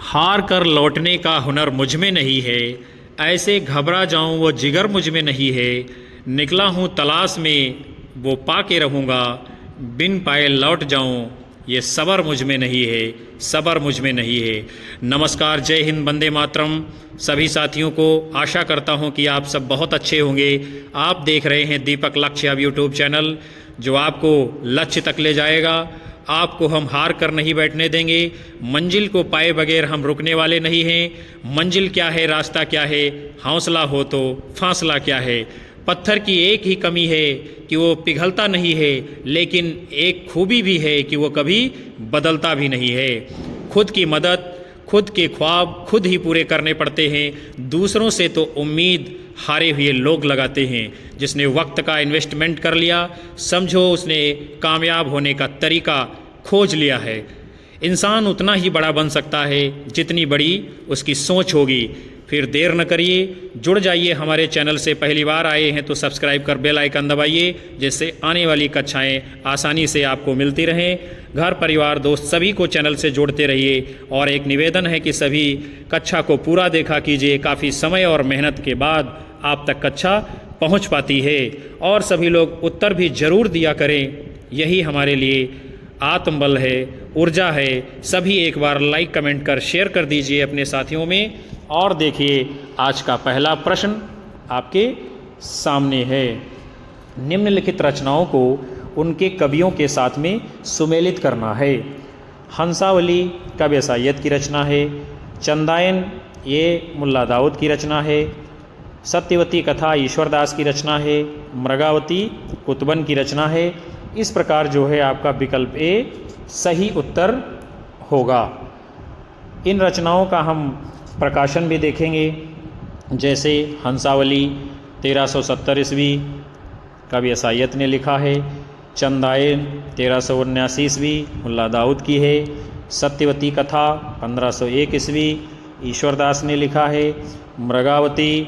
हार कर लौटने का हुनर मुझ में नहीं है, ऐसे घबरा जाऊं वो जिगर मुझ में नहीं है। निकला हूं तलाश में वो पाके रहूँगा, बिन पाए लौट जाऊं ये सबर मुझ में नहीं है, सबर मुझ में नहीं है। नमस्कार, जय हिंद, वंदे मातरम। सभी साथियों को आशा करता हूं कि आप सब बहुत अच्छे होंगे। आप देख रहे हैं दीपक लक्ष्य अब यूट्यूब चैनल, जो आपको लक्ष्य तक ले जाएगा। आपको हम हार कर नहीं बैठने देंगे। मंजिल को पाए बगैर हम रुकने वाले नहीं हैं। मंजिल क्या है, रास्ता क्या है, हौसला हो तो फासला क्या है। पत्थर की एक ही कमी है कि वो पिघलता नहीं है, लेकिन एक खूबी भी है कि वो कभी बदलता भी नहीं है। खुद की मदद, खुद के ख्वाब खुद ही पूरे करने पड़ते हैं। दूसरों से तो उम्मीद हारे हुए लोग लगाते हैं। जिसने वक्त का इन्वेस्टमेंट कर लिया, समझो उसने कामयाब होने का तरीका खोज लिया है। इंसान उतना ही बड़ा बन सकता है जितनी बड़ी उसकी सोच होगी। फिर देर न करिए, जुड़ जाइए हमारे चैनल से। पहली बार आए हैं तो सब्सक्राइब कर बेल आइकन दबाइए, जिससे आने वाली कक्षाएं आसानी से आपको मिलती रहें। घर परिवार दोस्त सभी को चैनल से जोड़ते रहिए। और एक निवेदन है कि सभी कक्षा को पूरा देखा कीजिए। काफ़ी समय और मेहनत के बाद आप तक कक्षा पहुंच पाती है। और सभी लोग उत्तर भी जरूर दिया करें, यही हमारे लिए आत्मबल है, ऊर्जा है। सभी एक बार लाइक कमेंट कर शेयर कर दीजिए अपने साथियों में। और देखिए, आज का पहला प्रश्न आपके सामने है। निम्नलिखित रचनाओं को उनके कवियों के साथ में सुमेलित करना है। हंसावली काव्य साहित्य की रचना है। चंदायन ये मुल्ला दाऊद की रचना है। सत्यवती कथा ईश्वरदास की रचना है। मृगावती कुतुबन की रचना है। इस प्रकार जो है आपका विकल्प ए सही उत्तर होगा। इन रचनाओं का हम प्रकाशन भी देखेंगे। जैसे हंसावली 1370 ईस्वी काव्य साहित्य ने लिखा है। चंदायन 1379 ईस्वी मुल्ला दाऊद की है। सत्यवती कथा 1501 ईस्वी ईश्वरदास ने लिखा है। मृगावती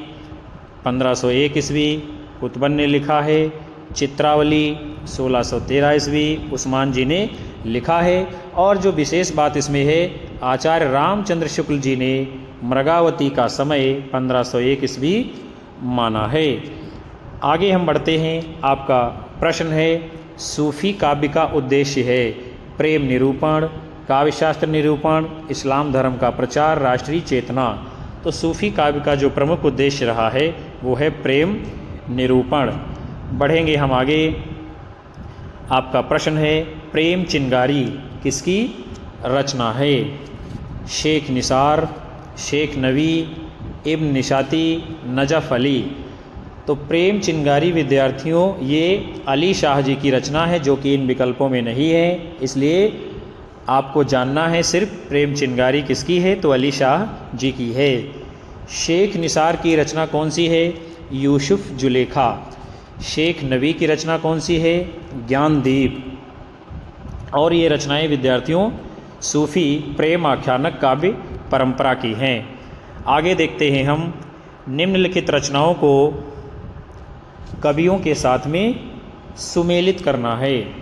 1501 ईस्वी कुतुबन ने लिखा है। चित्रावली 1613 ईस्वी उस्मान जी ने लिखा है। और जो विशेष बात इसमें है, आचार्य रामचंद्र शुक्ल जी ने मृगावती का समय 1501 ईस्वी माना है। आगे हम बढ़ते हैं। आपका प्रश्न है, सूफी काव्य का उद्देश्य है प्रेम निरूपण, काव्यशास्त्र निरूपण, इस्लाम धर्म का प्रचार, राष्ट्रीय चेतना। तो सूफी काव्य का जो प्रमुख उद्देश्य रहा है वो है प्रेम निरूपण। बढ़ेंगे हम आगे। आपका प्रश्न है, प्रेम चिंगारी किसकी रचना है? शेख निसार, शेख नवी, इब्न निशाती, नजफ अली। तो प्रेम चिंगारी विद्यार्थियों ये अली शाह जी की रचना है, जो कि इन विकल्पों में नहीं है। इसलिए आपको जानना है सिर्फ प्रेम चिंगारी किसकी है, तो अली शाह जी की है। शेख निसार की रचना कौन सी है? यूसुफ जुलेखा। शेख नवी की रचना कौन सी है? ज्ञानदीप। और ये रचनाएं विद्यार्थियों सूफी प्रेम आख्यानक काव्य परंपरा की हैं। आगे देखते हैं हम। निम्नलिखित रचनाओं को कवियों के साथ में सुमेलित करना है।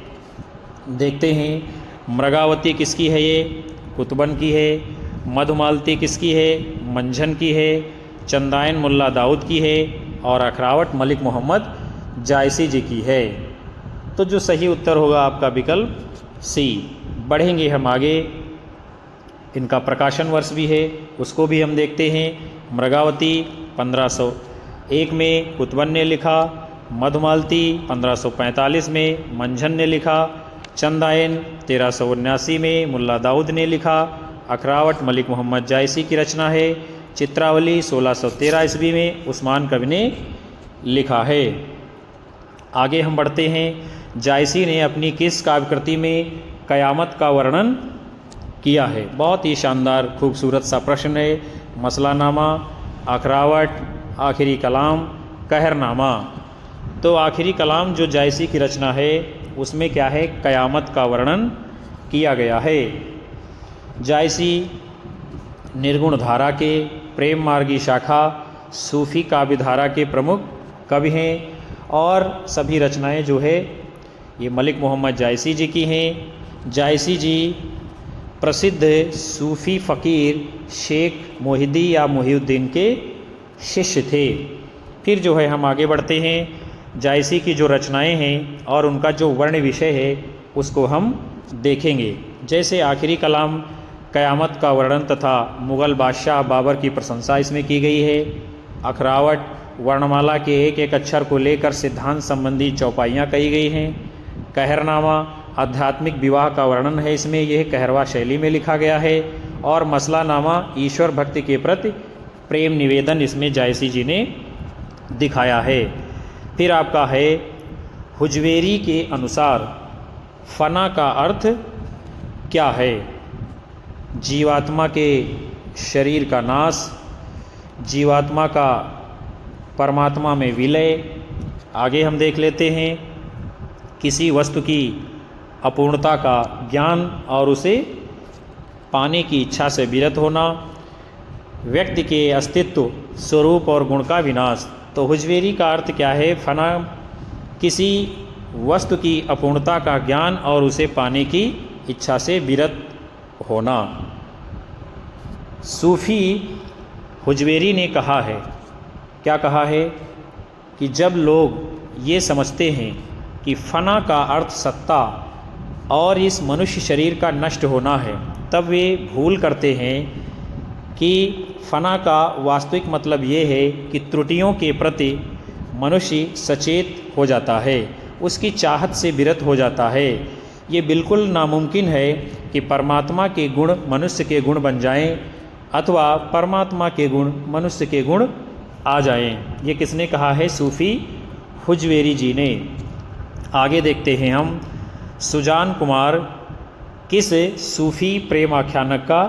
देखते हैं, मृगावती किसकी है? ये कुतुबन की है। मधुमालती किसकी है? मंझन की है। चंदायन मुल्ला दाऊद की है। और अखरावट मलिक मोहम्मद जायसी जी की है। तो जो सही उत्तर होगा आपका विकल्प सी। बढ़ेंगे हम आगे। इनका प्रकाशन वर्ष भी है, उसको भी हम देखते हैं। मृगावती 1501 में कुतुबन ने लिखा। मधुमालती 1545 में मंझन ने लिखा। चंदायन 1379 में मुल्ला दाऊद ने लिखा। अखरावट मलिक मोहम्मद जायसी की रचना है। चित्रावली 1613 ईस्वी में उस्मान कवि ने लिखा है। आगे हम बढ़ते हैं। जायसी ने अपनी किस काव्यकृति में कयामत का वर्णन किया है? बहुत ही शानदार खूबसूरत सा प्रश्न है। मसलानामा, अखरावट, आखिरी कलाम, कहरनामा। तो आखिरी कलाम जो जायसी की रचना है उसमें क्या है? कयामत का वर्णन किया गया है। जायसी निर्गुण धारा के, प्रेम मार्गी शाखा, सूफी काव्य धारा के प्रमुख कवि हैं। और सभी रचनाएं जो है ये मलिक मोहम्मद जायसी जी की हैं। जायसी जी प्रसिद्ध सूफ़ी फ़कीर शेख मोहिद्दी या मोहिउद्दीन के शिष्य थे। फिर जो है हम आगे बढ़ते हैं, जायसी की जो रचनाएं हैं और उनका जो वर्ण विषय है उसको हम देखेंगे। जैसे आखिरी कलाम क़यामत का वर्णन तथा मुग़ल बादशाह बाबर की प्रशंसा इसमें की गई है। अखरावट वर्णमाला के एक एक अक्षर को लेकर सिद्धांत संबंधी चौपाइयाँ कही गई हैं। कहरनामा आध्यात्मिक विवाह का वर्णन है, इसमें यह कहरवा शैली में लिखा गया है। और मसलानामा ईश्वर भक्ति के प्रति प्रेम निवेदन इसमें जायसी जी ने दिखाया है। फिर आपका है हुजवेरी के अनुसार फना का अर्थ क्या है? जीवात्मा के शरीर का नाश, जीवात्मा का परमात्मा में विलय। आगे हम देख लेते हैं किसी वस्तु की अपूर्णता का ज्ञान और उसे पाने की इच्छा से विरत होना, व्यक्ति के अस्तित्व स्वरूप और गुण का विनाश। तो हुजवेरी का अर्थ क्या है? फना किसी वस्तु की अपूर्णता का ज्ञान और उसे पाने की इच्छा से विरत होना। सूफ़ी हुजवेरी ने कहा है, क्या कहा है? कि जब लोग ये समझते हैं कि फना का अर्थ सत्ता और इस मनुष्य शरीर का नष्ट होना है, तब वे भूल करते हैं कि फना का वास्तविक मतलब ये है कि त्रुटियों के प्रति मनुष्य सचेत हो जाता है, उसकी चाहत से विरत हो जाता है। ये बिल्कुल नामुमकिन है कि परमात्मा के गुण मनुष्य के गुण बन जाएं अथवा परमात्मा के गुण मनुष्य के गुण आ जाएं। ये किसने कहा है? सूफ़ी हुजवेरी जी ने। आगे देखते हैं हम, सुजान कुमार किस सूफ़ी प्रेम आख्यानक का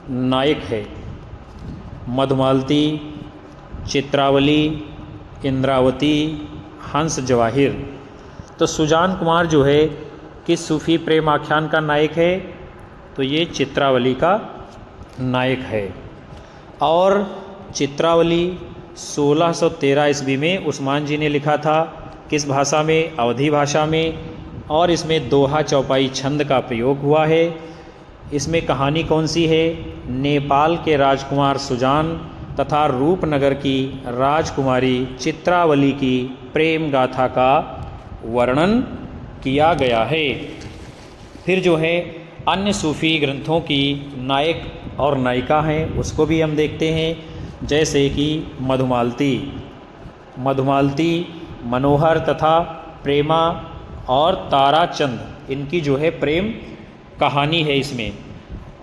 नायक है? मधुमालती, चित्रावली, इंद्रावती, हंस जवाहिर। तो सुजान कुमार जो है किस सूफ़ी प्रेम आख्यान का नायक है? तो ये चित्रावली का नायक है। और चित्रावली 1613 ईस्वी में उस्मान जी ने लिखा था। किस भाषा में? अवधी भाषा में। और इसमें दोहा चौपाई छंद का प्रयोग हुआ है। इसमें कहानी कौन सी है? नेपाल के राजकुमार सुजान तथा रूपनगर की राजकुमारी चित्रावली की प्रेम गाथा का वर्णन किया गया है। फिर जो है अन्य सूफ़ी ग्रंथों की नायक और नायिका हैं, उसको भी हम देखते हैं। जैसे कि मधुमालती। मधुमालती मनोहर तथा प्रेमा और ताराचंद, इनकी जो है प्रेम कहानी है इसमें।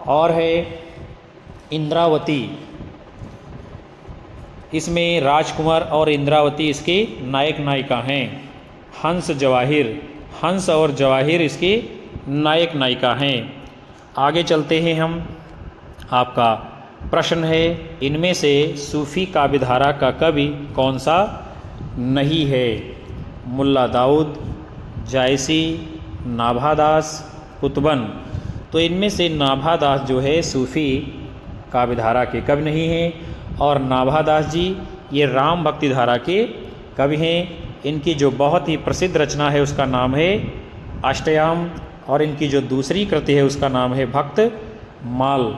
और है इंद्रावती, इसमें राजकुमार और इंद्रावती इसके नायक नायिका हैं। हंस जवाहिर, हंस और जवाहिर इसके नायक नायिका हैं। आगे चलते हैं हम। आपका प्रश्न है, इनमें से सूफ़ी काव्यधारा का कवि कौन सा नहीं है? मुल्ला दाऊद, जायसी, नाभादास, कुतुबन। तो इनमें से नाभादास जो है सूफ़ी काव्यधारा के कवि नहीं हैं। और नाभादास जी ये राम भक्ति धारा के कवि हैं। इनकी जो बहुत ही प्रसिद्ध रचना है उसका नाम है अष्टयाम, और इनकी जो दूसरी कृति है उसका नाम है भक्त माल।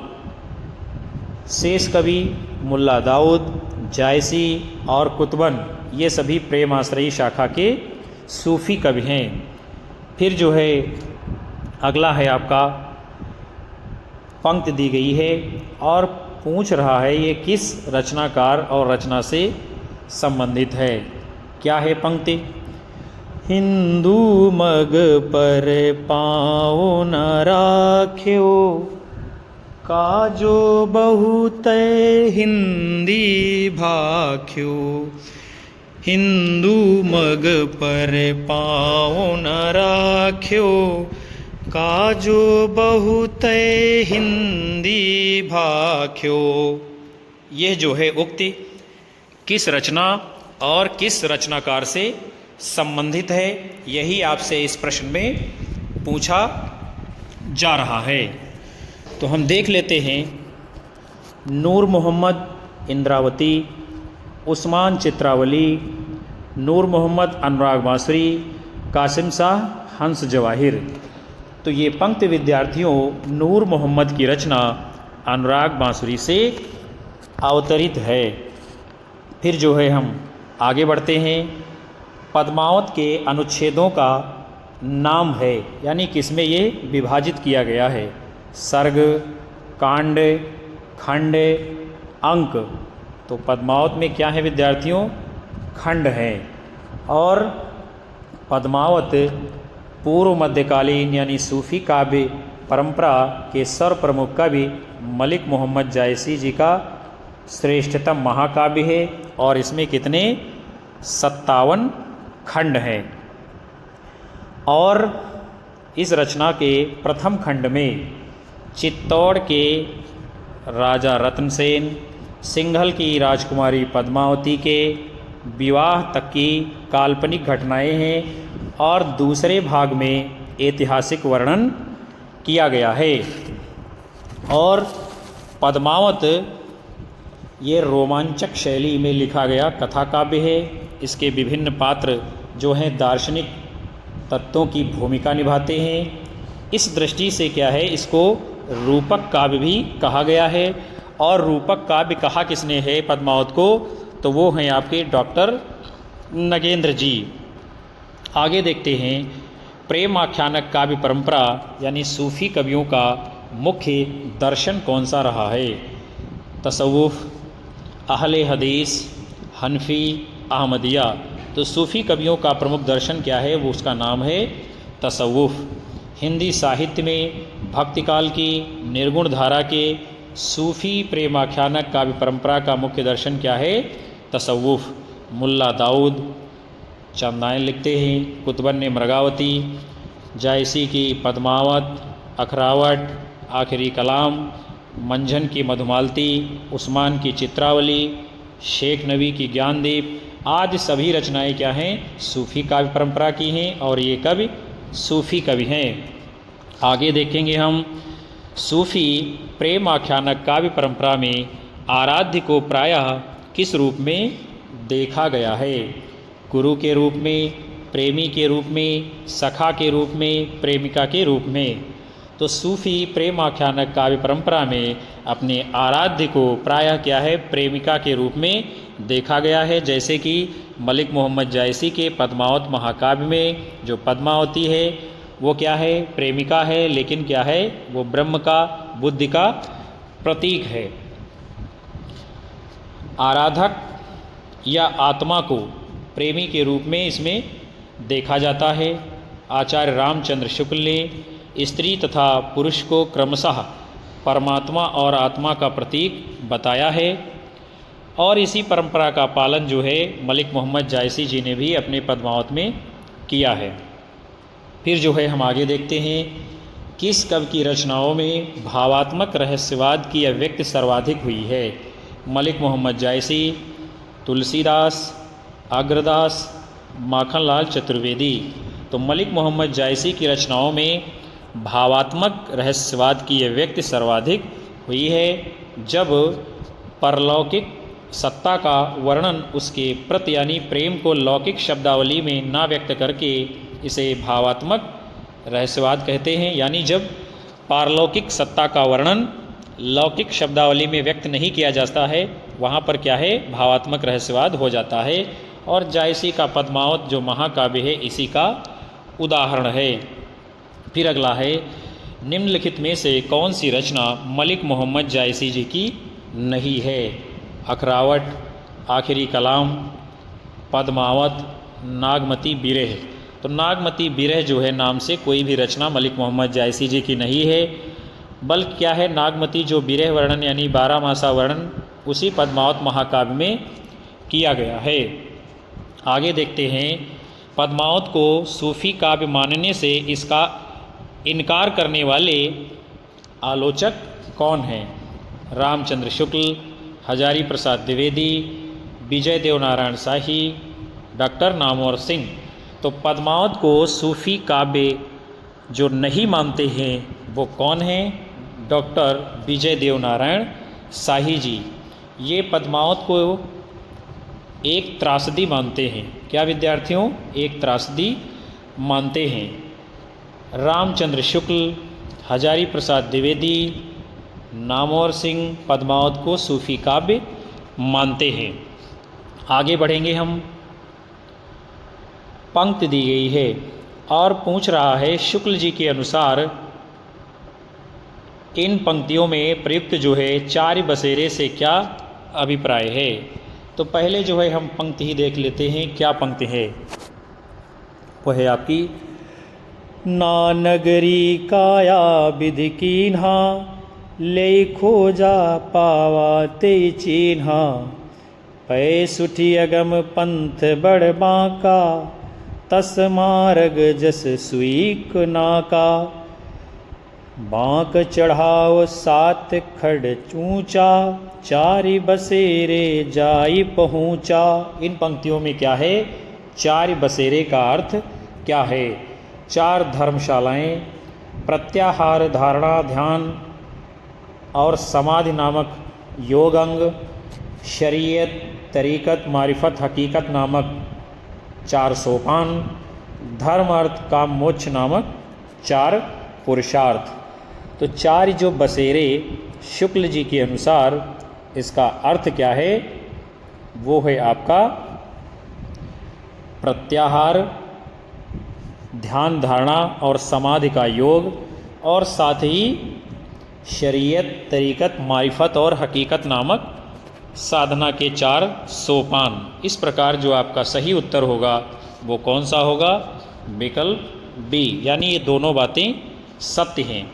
शेष कवि मुल्ला दाऊद, जायसी और कुतुबन ये सभी प्रेमाश्रयी शाखा के सूफ़ी कवि हैं। फिर जो है अगला है आपका, पंक्ति दी गई है और पूछ रहा है ये किस रचनाकार और रचना से संबंधित है। क्या है पंक्ति? हिंदू मग पर पाँव न राख्यो, काजो बहुत हिंदी भाख्यो। हिंदू मग पर पाँव न राख्यो, काजो बहुत हिंदी भाख्यो। यह जो है उक्ति किस रचना और किस रचनाकार से संबंधित है, यही आपसे इस प्रश्न में पूछा जा रहा है। तो हम देख लेते हैं। नूर मोहम्मद इंद्रावती, उस्मान चित्रावली, नूर मोहम्मद अनुराग बांसुरी, कासिम शाह हंस जवाहिर। तो तो ये पंक्ति विद्यार्थियों नूर मोहम्मद की रचना अनुराग बांसुरी से अवतरित है। फिर जो है हम आगे बढ़ते हैं। पद्मावत के अनुच्छेदों का नाम है, यानी किसमें ये विभाजित किया गया है। सर्ग, कांड, खंड, अंक। तो पद्मावत में क्या है विद्यार्थियों? खंड है। और पद्मावत पूर्व मध्यकालीन यानी सूफी काव्य परंपरा के सर्वप्रमुख कवि मलिक मोहम्मद जायसी जी का श्रेष्ठतम महाकाव्य है। और इसमें कितने? 57 खंड हैं। और इस रचना के प्रथम खंड में चित्तौड़ के राजा रत्नसेन, सिंघल की राजकुमारी पद्मावती के विवाह तक की काल्पनिक घटनाएं हैं। और दूसरे भाग में ऐतिहासिक वर्णन किया गया है। और पद्मावत ये रोमांचक शैली में लिखा गया कथा काव्य है। इसके विभिन्न पात्र जो हैं दार्शनिक तत्वों की भूमिका निभाते हैं। इस दृष्टि से क्या है, इसको रूपक काव्य भी कहा गया है। और रूपक काव्य कहा किसने है पद्मावत को? तो वो हैं आपके डॉक्टर नगेंद्र जी। आगे देखते हैं। प्रेम आख्यानक काव्य परंपरा यानी सूफी कवियों का मुख्य दर्शन कौन सा रहा है? तसव्वुफ़, अहले हदीस, हनफी, अहमदिया। तो सूफ़ी कवियों का प्रमुख दर्शन क्या है? वो उसका नाम है तसव्वुफ़। हिंदी साहित्य में भक्तिकाल की निर्गुण धारा के सूफ़ी प्रेमाख्यानक काव्य परंपरा का मुख्य दर्शन क्या है? तसव्वुफ़। मुल्ला दाऊद चंदायन लिखते हैं। कुतुबन ने मृगावती, जायसी की पद्मावत, अखरावट, आखिरी कलाम, मंझन की मधुमालती, उस्मान की चित्रावली, शेख नबी की ज्ञानदीप आदि सभी रचनाएं क्या हैं? सूफ़ी काव्य परंपरा की हैं। और ये कवि सूफ़ी कवि हैं। आगे देखेंगे हम। सूफ़ी प्रेम आख्यानक काव्य परंपरा में आराध्य को प्रायः किस रूप में देखा गया है? गुरु के रूप में, प्रेमी के रूप में, सखा के रूप में, प्रेमिका के रूप में। तो सूफ़ी प्रेम आख्यानक काव्य परंपरा में अपने आराध्य को प्रायः क्या है? प्रेमिका के रूप में देखा गया है। जैसे कि मलिक मोहम्मद जायसी के पद्मावत महाकाव्य में जो पद्मावती है वो क्या है? प्रेमिका है, लेकिन क्या है? वो ब्रह्म का, बुद्धि का प्रतीक है। आराधक या आत्मा को प्रेमी के रूप में इसमें देखा जाता है। आचार्य रामचंद्र शुक्ल ने स्त्री तथा पुरुष को क्रमशः परमात्मा और आत्मा का प्रतीक बताया है। और इसी परंपरा का पालन जो है मलिक मोहम्मद जायसी जी ने भी अपने पद्मावत में किया है। फिर जो है हम आगे देखते हैं। किस कवि की रचनाओं में भावात्मक रहस्यवाद की अभिव्यक्ति सर्वाधिक हुई है? मलिक मोहम्मद जायसी, तुलसीदास, अग्रदास, माखनलाल चतुर्वेदी। तो मलिक मोहम्मद जायसी की रचनाओं में भावात्मक रहस्यवाद की अभिव्यक्ति सर्वाधिक हुई है। जब परलौकिक सत्ता का वर्णन उसके प्रति यानी प्रेम को लौकिक शब्दावली में ना व्यक्त करके इसे भावात्मक रहस्यवाद कहते हैं। यानी जब पारलौकिक सत्ता का वर्णन लौकिक शब्दावली में व्यक्त नहीं किया जाता है वहाँ पर क्या है? भावात्मक रहस्यवाद हो जाता है। और जायसी का पद्मावत जो महाकाव्य है इसी का उदाहरण है। फिर अगला है। निम्नलिखित में से कौन सी रचना मलिक मोहम्मद जायसी जी की नहीं है? अखरावट, आखिरी कलाम, पद्मावत, नागमती बिरह। तो नागमती बिरह जो है नाम से कोई भी रचना मलिक मोहम्मद जायसी जी की नहीं है, बल्कि क्या है? नागमती जो बिरह वर्णन यानी 12 मासा वर्णन उसी पद्मावत महाकाव्य में किया गया है। आगे देखते हैं। पद्मावत को सूफी काव्य मानने से इसका इनकार करने वाले आलोचक कौन हैं? रामचंद्र शुक्ल, हजारी प्रसाद द्विवेदी, विजय देव नारायण शाही, डॉक्टर नामवर सिंह। तो पद्मावत को सूफी काव्य जो नहीं मानते हैं वो कौन हैं? डॉक्टर विजय देव नारायण शाही जी। ये पद्मावत को एक त्रासदी मानते हैं। क्या विद्यार्थियों? एक त्रासदी मानते हैं। रामचंद्र शुक्ल, हजारी प्रसाद द्विवेदी, नामवर सिंह पद्मावत को सूफी काव्य मानते हैं। आगे बढ़ेंगे हम। पंक्ति दी गई है और पूछ रहा है शुक्ल जी के अनुसार इन पंक्तियों में प्रयुक्त जो है चार बसेरे से क्या अभिप्राय है। तो पहले जो है हम पंक्ति ही देख लेते हैं क्या पंक्ति है। वो है आपकी, ना नगरी काया विधि कीन्हा, ले खोजा पावा ते चीन्हा, पै सुठी अगम पंथ बड़ बांका, तस मार्ग जस सुईक नाका, बांक चढ़ाव सात खड़ ऊंचा, चारि बसेरे जाई पहुंचा। इन पंक्तियों में क्या है, चार बसेरे का अर्थ क्या है। चार धर्मशालाएं, प्रत्याहार, धारणा, ध्यान और समाधि नामक योग अंग, शरीयत, तरीकत, मारिफत, हकीकत नामक चार सोपान, धर्म, अर्थ, काम, मोक्ष नामक चार पुरुषार्थ। तो चार जो बसेरे शुक्ल जी के अनुसार इसका अर्थ क्या है, वो है आपका प्रत्याहार, ध्यान, धारणा और समाधि का योग, और साथ ही शरीयत, तरीकत, मारिफत और हकीकत नामक साधना के चार सोपान। इस प्रकार जो आपका सही उत्तर होगा वो कौन सा होगा, विकल्प बी, यानी ये दोनों बातें सत्य हैं।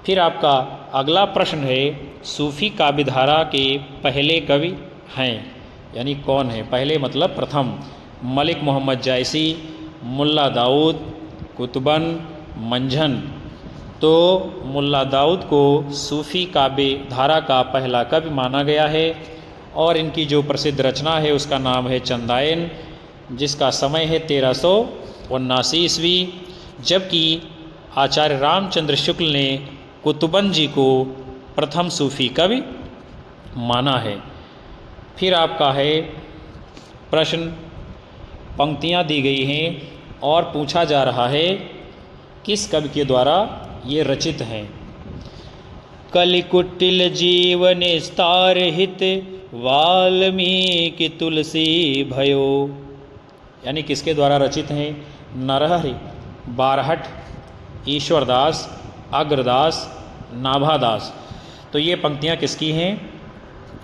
फिर आपका अगला प्रश्न है, सूफी काव्यधारा के पहले कवि हैं, यानी कौन है पहले, मतलब प्रथम। मलिक मोहम्मद जायसी, मुल्ला दाऊद, कुतुबन, मंझन। तो मुल्ला दाऊद को सूफी काव्य धारा का पहला कवि माना गया है और इनकी जो प्रसिद्ध रचना है उसका नाम है चंदायन, जिसका समय है 1379 ईस्वी। जबकि आचार्य रामचंद्र शुक्ल ने कुतुबन जी को प्रथम सूफी कवि माना है। फिर आपका है प्रश्न, पंक्तियाँ दी गई हैं और पूछा जा रहा है किस कवि के द्वारा ये रचित हैं। कलिकुटिल जीवन स्तार हित, वाल्मीकि तुलसी भयो, यानी किसके द्वारा रचित हैं, नरहरि, बारहट, ईश्वरदास, अग्रदास, नाभादास। तो ये पंक्तियाँ किसकी हैं,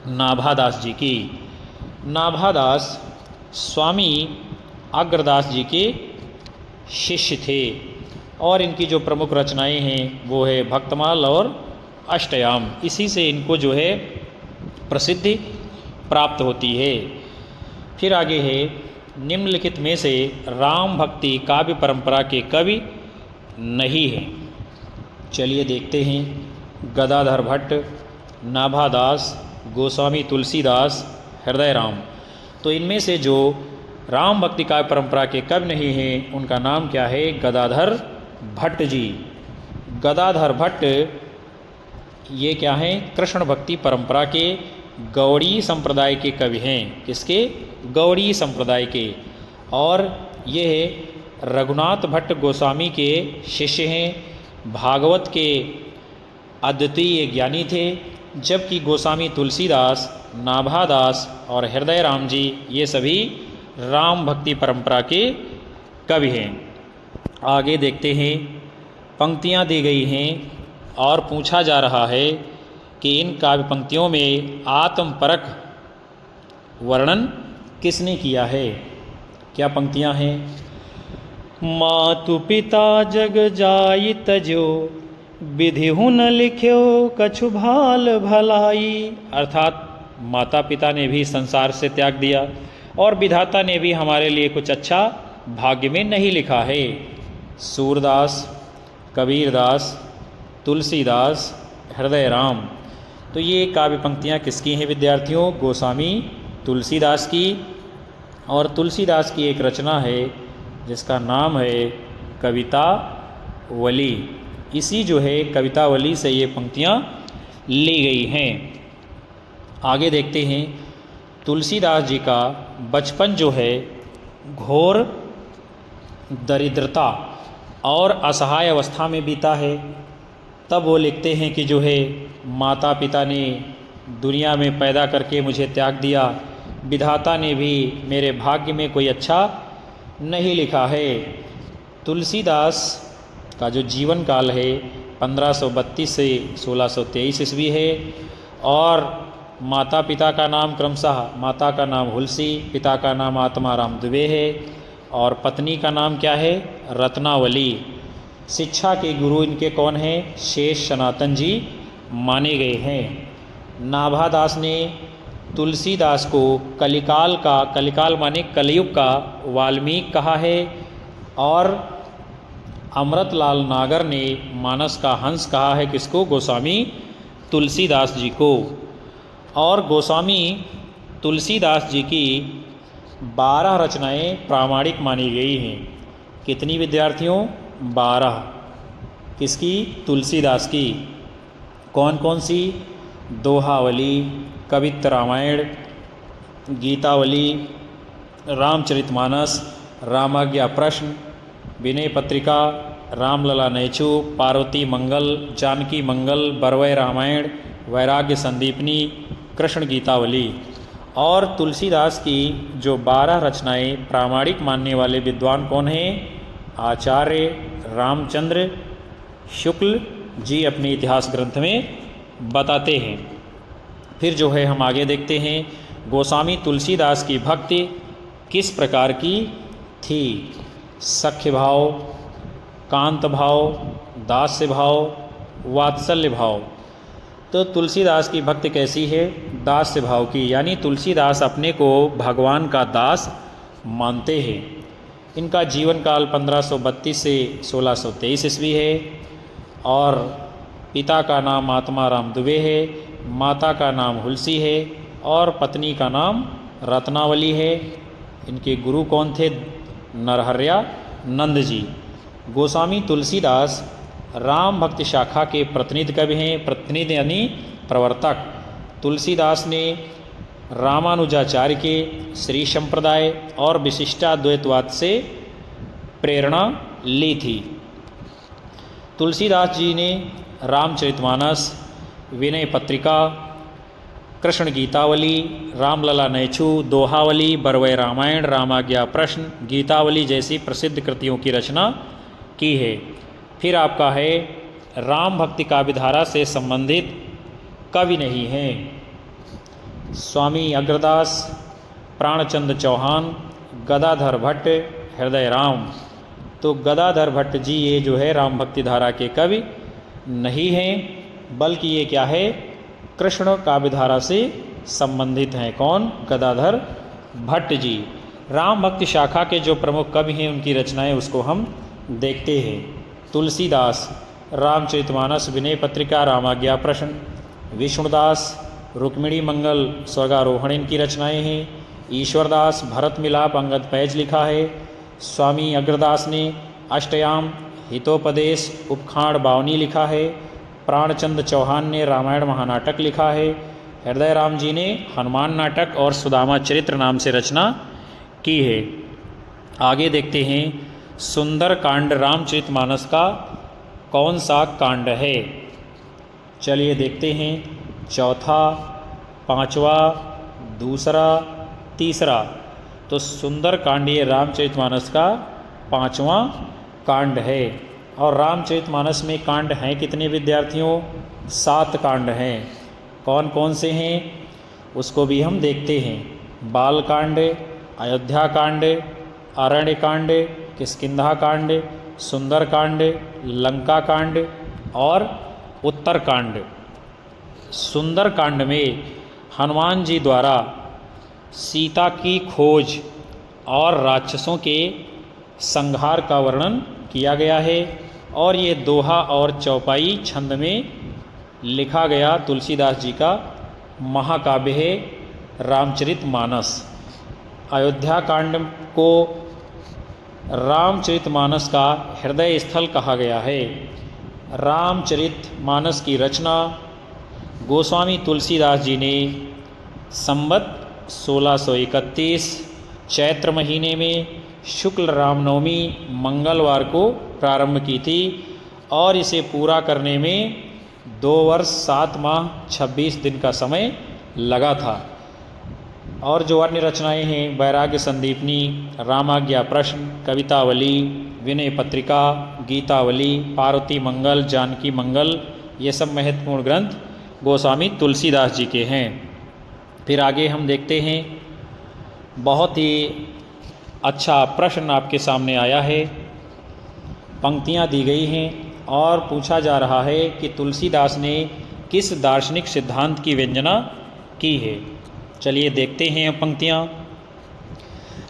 नाभादास जी की। नाभादास स्वामी अग्रदास जी के शिष्य थे और इनकी जो प्रमुख रचनाएं हैं वो है भक्तमाल और अष्टयाम। इसी से इनको जो है प्रसिद्धि प्राप्त होती है। फिर आगे है, निम्नलिखित में से राम भक्ति काव्य परंपरा के कवि नहीं हैं। चलिए देखते हैं। गदाधर भट्ट, नाभादास, गोस्वामी तुलसीदास, हृदय राम। तो इनमें से जो राम भक्ति काव्य परंपरा के कवि नहीं हैं उनका नाम क्या है, गदाधर भट्ट जी। गदाधर भट्ट ये क्या हैं, कृष्ण भक्ति परंपरा के गौड़ी संप्रदाय के कवि हैं। किसके, गौड़ी संप्रदाय के। और ये रघुनाथ भट्ट गोस्वामी के शिष्य हैं। भागवत के अद्वितीय ज्ञानी थे। जबकि गोस्वामी तुलसीदास, नाभादास और हृदय राम जी ये सभी राम भक्ति परंपरा के कवि हैं। आगे देखते हैं। पंक्तियाँ दी गई हैं और पूछा जा रहा है कि इन काव्य पंक्तियों में आत्मपरक वर्णन किसने किया है। क्या पंक्तियाँ हैं, मातु पिता जग जाई तजो, विधिहु न लिख्यो कछु भाल भलाई। अर्थात माता पिता ने भी संसार से त्याग दिया और विधाता ने भी हमारे लिए कुछ अच्छा भाग्य में नहीं लिखा है। सूरदास, कबीरदास, तुलसीदास, हृदय राम। तो ये काव्य पंक्तियाँ किसकी हैं विद्यार्थियों, गोस्वामी तुलसीदास की। और तुलसीदास की एक रचना है जिसका नाम है कवितावली। इसी जो है कवितावली से ये पंक्तियाँ ली गई हैं। आगे देखते हैं। तुलसीदास जी का बचपन जो है घोर दरिद्रता और असहाय अवस्था में बीता है। तब वो लिखते हैं कि जो है माता पिता ने दुनिया में पैदा करके मुझे त्याग दिया, विधाता ने भी मेरे भाग्य में कोई अच्छा नहीं लिखा है। तुलसीदास का जो जीवन काल है 1532 से 1623 ईस्वी है और माता पिता का नाम क्रमशः माता का नाम हुलसी, पिता का नाम आत्माराम दुबे है और पत्नी का नाम क्या है, रत्नावली। शिक्षा के गुरु इनके कौन हैं, शेष सनातन जी माने गए हैं। नाभादास ने तुलसीदास को कलिकाल माने कलयुग का वाल्मीकि कहा है और अमृतलाल नागर ने मानस का हंस कहा है किसको, गोस्वामी तुलसीदास जी को। और गोस्वामी तुलसीदास जी की 12 रचनाएं प्रामाणिक मानी गई हैं। कितनी विद्यार्थियों, 12। किसकी, तुलसीदास की। कौन कौन सी, दोहावली, कवित्त रामायण, गीतावली, रामचरितमानस, रामाज्ञा प्रश्न, विनय पत्रिका, रामलला नैचू, पार्वती मंगल, जानकी मंगल, बरवय रामायण, वैराग्य संदीपनी, कृष्ण गीतावली। और तुलसीदास की जो 12 रचनाएं प्रामाणिक मानने वाले विद्वान कौन हैं, आचार्य रामचंद्र शुक्ल जी अपने इतिहास ग्रंथ में बताते हैं। फिर जो है हम आगे देखते हैं गोस्वामी तुलसीदास की भक्ति किस प्रकार की थी। सख्य भाव, कांत भाव, दास्य भाव, वात्सल्य भाव। तो तुलसीदास की भक्ति कैसी है, दास्य भाव की, यानी तुलसीदास अपने को भगवान का दास मानते हैं। इनका जीवन काल 1532 से 1623 ईस्वी है और पिता का नाम आत्माराम दुबे है, माता का नाम हुलसी है और पत्नी का नाम रत्नावली है। इनके गुरु कौन थे, नरहर्या नंद जी। गोस्वामी तुलसीदास राम भक्ति शाखा के प्रतिनिधि कवि हैं, प्रतिनिधि यानी प्रवर्तक। तुलसीदास ने रामानुजाचार्य के श्री संप्रदाय और विशिष्टाद्वैतवाद से प्रेरणा ली थी। तुलसीदास जी ने रामचरितमानस, विनय पत्रिका, कृष्ण गीतावली, रामलला नैचू, दोहावली, बरवय रामायण, रामाज्ञा प्रश्न, गीतावली जैसी प्रसिद्ध कृतियों की रचना की है। फिर आपका है राम भक्ति काव्यधारा से संबंधित कवि नहीं हैं। स्वामी अग्रदास, प्राणचंद चौहान, गदाधर भट्ट, हृदय राम। तो गदाधर भट्ट जी ये जो है राम भक्ति धारा के कवि नहीं हैं, बल्कि ये क्या है, कृष्ण काव्यधारा से संबंधित हैं। कौन, गदाधर भट्ट जी। राम भक्ति शाखा के जो प्रमुख कवि हैं उनकी रचनाएं उसको हम देखते हैं। तुलसीदास रामचरितमानस, विनय पत्रिका, रामाज्ञा प्रश्न। विष्णुदास रुक्मिणी मंगल, स्वर्गारोहण इनकी रचनाएं हैं। ईश्वरदास भरत मिलाप, अंगद पैज लिखा है। स्वामी अग्रदास ने अष्टयाम, हितोपदेश, उपखांड बावनी लिखा है। प्राणचंद चौहान ने रामायण महानाटक लिखा है। हृदय राम जी ने हनुमान नाटक और सुदामा चरित्र नाम से रचना की है। आगे देखते हैं सुंदर कांड रामचरितमानस का कौन सा कांड है। चलिए देखते हैं, चौथा, पांचवा, दूसरा, तीसरा। तो सुंदर कांड ये रामचरितमानस का 5वां कांड है। और रामचरितमानस में कांड हैं कितने विद्यार्थियों, 7 कांड हैं। कौन कौन से हैं उसको भी हम देखते हैं। बाल कांड, अयोध्या कांड, अरण्य कांड, किष्किंधा कांड, सुंदर कांड, लंका कांड और उत्तर कांड। सुंदर कांड में हनुमान जी द्वारा सीता की खोज और राक्षसों के संहार का वर्णन किया गया है और ये दोहा और चौपाई छंद में लिखा गया तुलसीदास जी का महाकाव्य है रामचरितमानस। अयोध्या कांड को रामचरितमानस का हृदय स्थल कहा गया है। रामचरितमानस की रचना गोस्वामी तुलसीदास जी ने संवत 1631 चैत्र महीने में शुक्ल रामनवमी मंगलवार को प्रारंभ की थी और इसे पूरा करने में 2 वर्ष 7 माह 26 दिन का समय लगा था। और जो अन्य रचनाएं हैं, वैराग्य संदीपनी, रामाज्ञा प्रश्न, कवितावली, विनय पत्रिका, गीतावली, पार्वती मंगल, जानकी मंगल, ये सब महत्वपूर्ण ग्रंथ गोस्वामी तुलसीदास जी के हैं। फिर आगे हम देखते हैं, बहुत ही अच्छा प्रश्न आपके सामने आया है, पंक्तियाँ दी गई हैं और पूछा जा रहा है कि तुलसीदास ने किस दार्शनिक सिद्धांत की व्यंजना की है। चलिए देखते हैं पंक्तियाँ।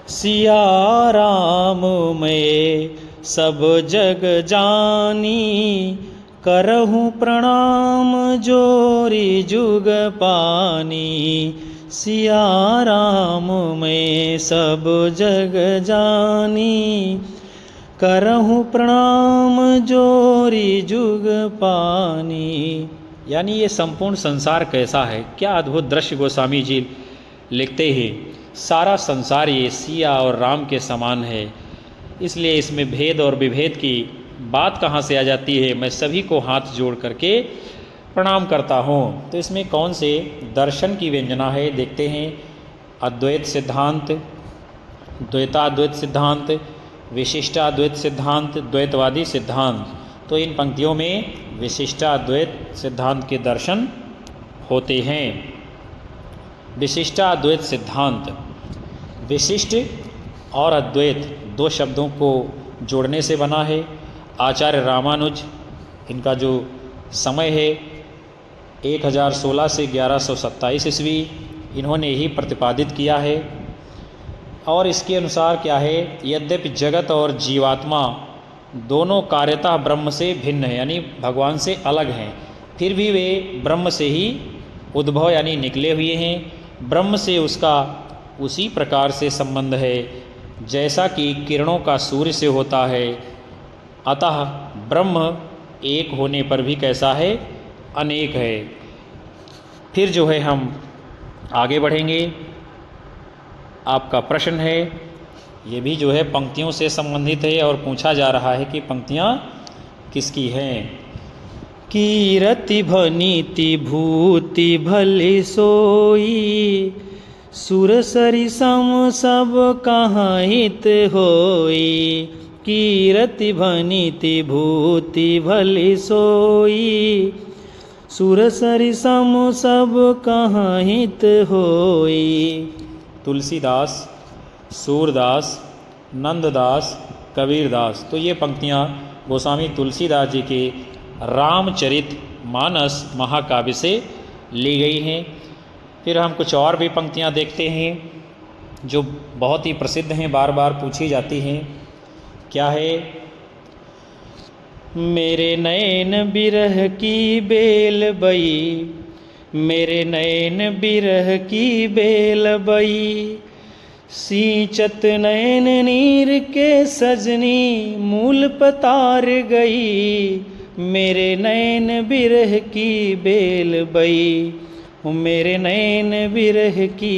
सिया राम मैं सब जग जानी, करहूँ प्रणाम जोरी जुग पानी। सिया राम मैं सब जग जानी, करहूँ प्रणाम जोरी जुग पानी। यानी ये संपूर्ण संसार कैसा है, क्या अद्भुत दृश्य गोस्वामी जी लिखते हैं। सारा संसार ये सिया और राम के समान है, इसलिए इसमें भेद और विभेद की बात कहाँ से आ जाती है। मैं सभी को हाथ जोड़ करके प्रणाम करता हूँ। तो इसमें कौन से दर्शन की व्यंजना है, देखते हैं। अद्वैत सिद्धांत, द्वैताद्वैत सिद्धांत, विशिष्टाद्वैत सिद्धांत, द्वैतवादी सिद्धांत। तो इन पंक्तियों में विशिष्टाद्वैत सिद्धांत के दर्शन होते हैं। विशिष्टाद्वैत सिद्धांत, विशिष्ट और अद्वैत 2 शब्दों को जोड़ने से बना है। आचार्य रामानुज, इनका जो समय है 1016 से 1127 ईस्वी, इन्होंने ही प्रतिपादित किया है। और इसके अनुसार क्या है, यद्यपि जगत और जीवात्मा दोनों कार्यतः ब्रह्म से भिन्न है, यानी भगवान से अलग हैं, फिर भी वे ब्रह्म से ही उद्भव यानी निकले हुए हैं। ब्रह्म से उसका उसी प्रकार से संबंध है जैसा कि किरणों का सूर्य से होता है। अतः ब्रह्म एक होने पर भी कैसा है, अनेक है। फिर जो है हम आगे बढ़ेंगे। आपका प्रश्न है, ये भी जो है पंक्तियों से संबंधित है और पूछा जा रहा है कि पंक्तियाँ किसकी हैं। कीरति भनीति भूति भली सोई, सुर सरि सम सब कहाँ हित होई। कीरति भनीति भूति भली सोई, सुर सरि सम सब कहाँ हित होई। तुलसीदास, सूरदास, नंददास, कबीरदास। तो ये पंक्तियाँ गोस्वामी तुलसीदास जी के रामचरित मानस महाकाव्य से ली गई हैं। फिर हम कुछ और भी पंक्तियाँ देखते हैं जो बहुत ही प्रसिद्ध हैं, बार बार पूछी जाती हैं। क्या है, मेरे नयन बिरह की बेल बई, मेरे नयन बिरह की बेल बई। सींचत नयन नीर के सजनी, मूल पतार गई। मेरे नयन बिरह की बेल बई, मेरे नयन बिरह की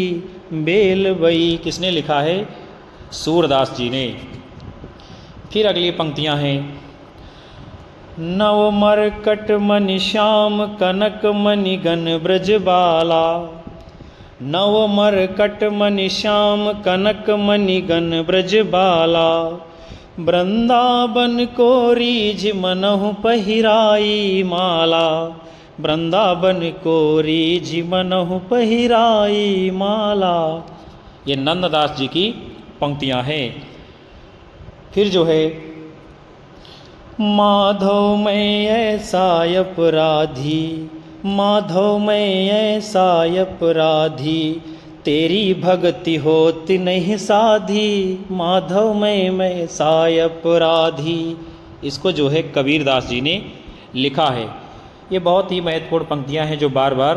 बेल बई। किसने लिखा है, सूरदास जी ने। फिर अगली पंक्तियां हैं। नव मरकट मणि श्याम कनक मणि गण ब्रजबाला। नव मरकट मणि श्याम कनक मणि गण ब्रजबाला। वृंदावन को रीझ मनहु पहिराई माला। वृंदावन को रीझ मनहु पहिराई माला। ये नंददास जी की पंक्तियां हैं। फिर जो है, माधव मैं ऐसा अपराधी, माधव मैं ऐसा अपराधी। तेरी भक्ति होती नहीं साधी। माधव मैं ऐसा अपराधी। इसको जो है कबीरदास जी ने लिखा है। ये बहुत ही महत्वपूर्ण पंक्तियां हैं जो बार बार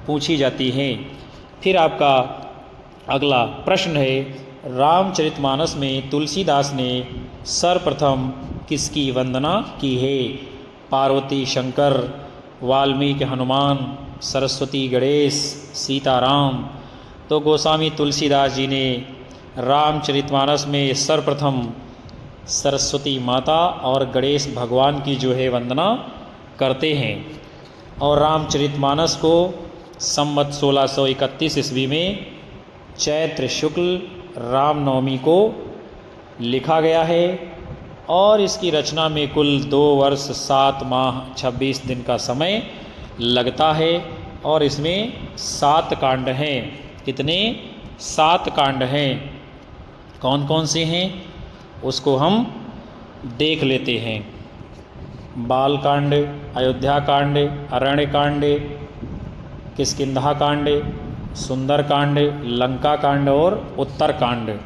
पूछी जाती हैं। फिर आपका अगला प्रश्न है, रामचरितमानस में तुलसीदास ने सर्वप्रथम किसकी वंदना की है। पार्वती शंकर, वाल्मीकि हनुमान, सरस्वती गणेश, सीताराम। तो गोस्वामी तुलसीदास जी ने रामचरितमानस में सर्वप्रथम सरस्वती माता और गणेश भगवान की जो है वंदना करते हैं। और रामचरितमानस को संवत 1631 ईस्वी में चैत्र शुक्ल रामनवमी को लिखा गया है और इसकी रचना में कुल 2 वर्ष 7 माह 26 दिन का समय लगता है। और इसमें 7 कांड हैं। कितने? 7 कांड हैं। कौन कौन से हैं उसको हम देख लेते हैं। बाल कांड, अयोध्या कांड, अरण्य कांड, किष्किंधा कांड, सुंदर कांड, लंका कांड और उत्तर कांड।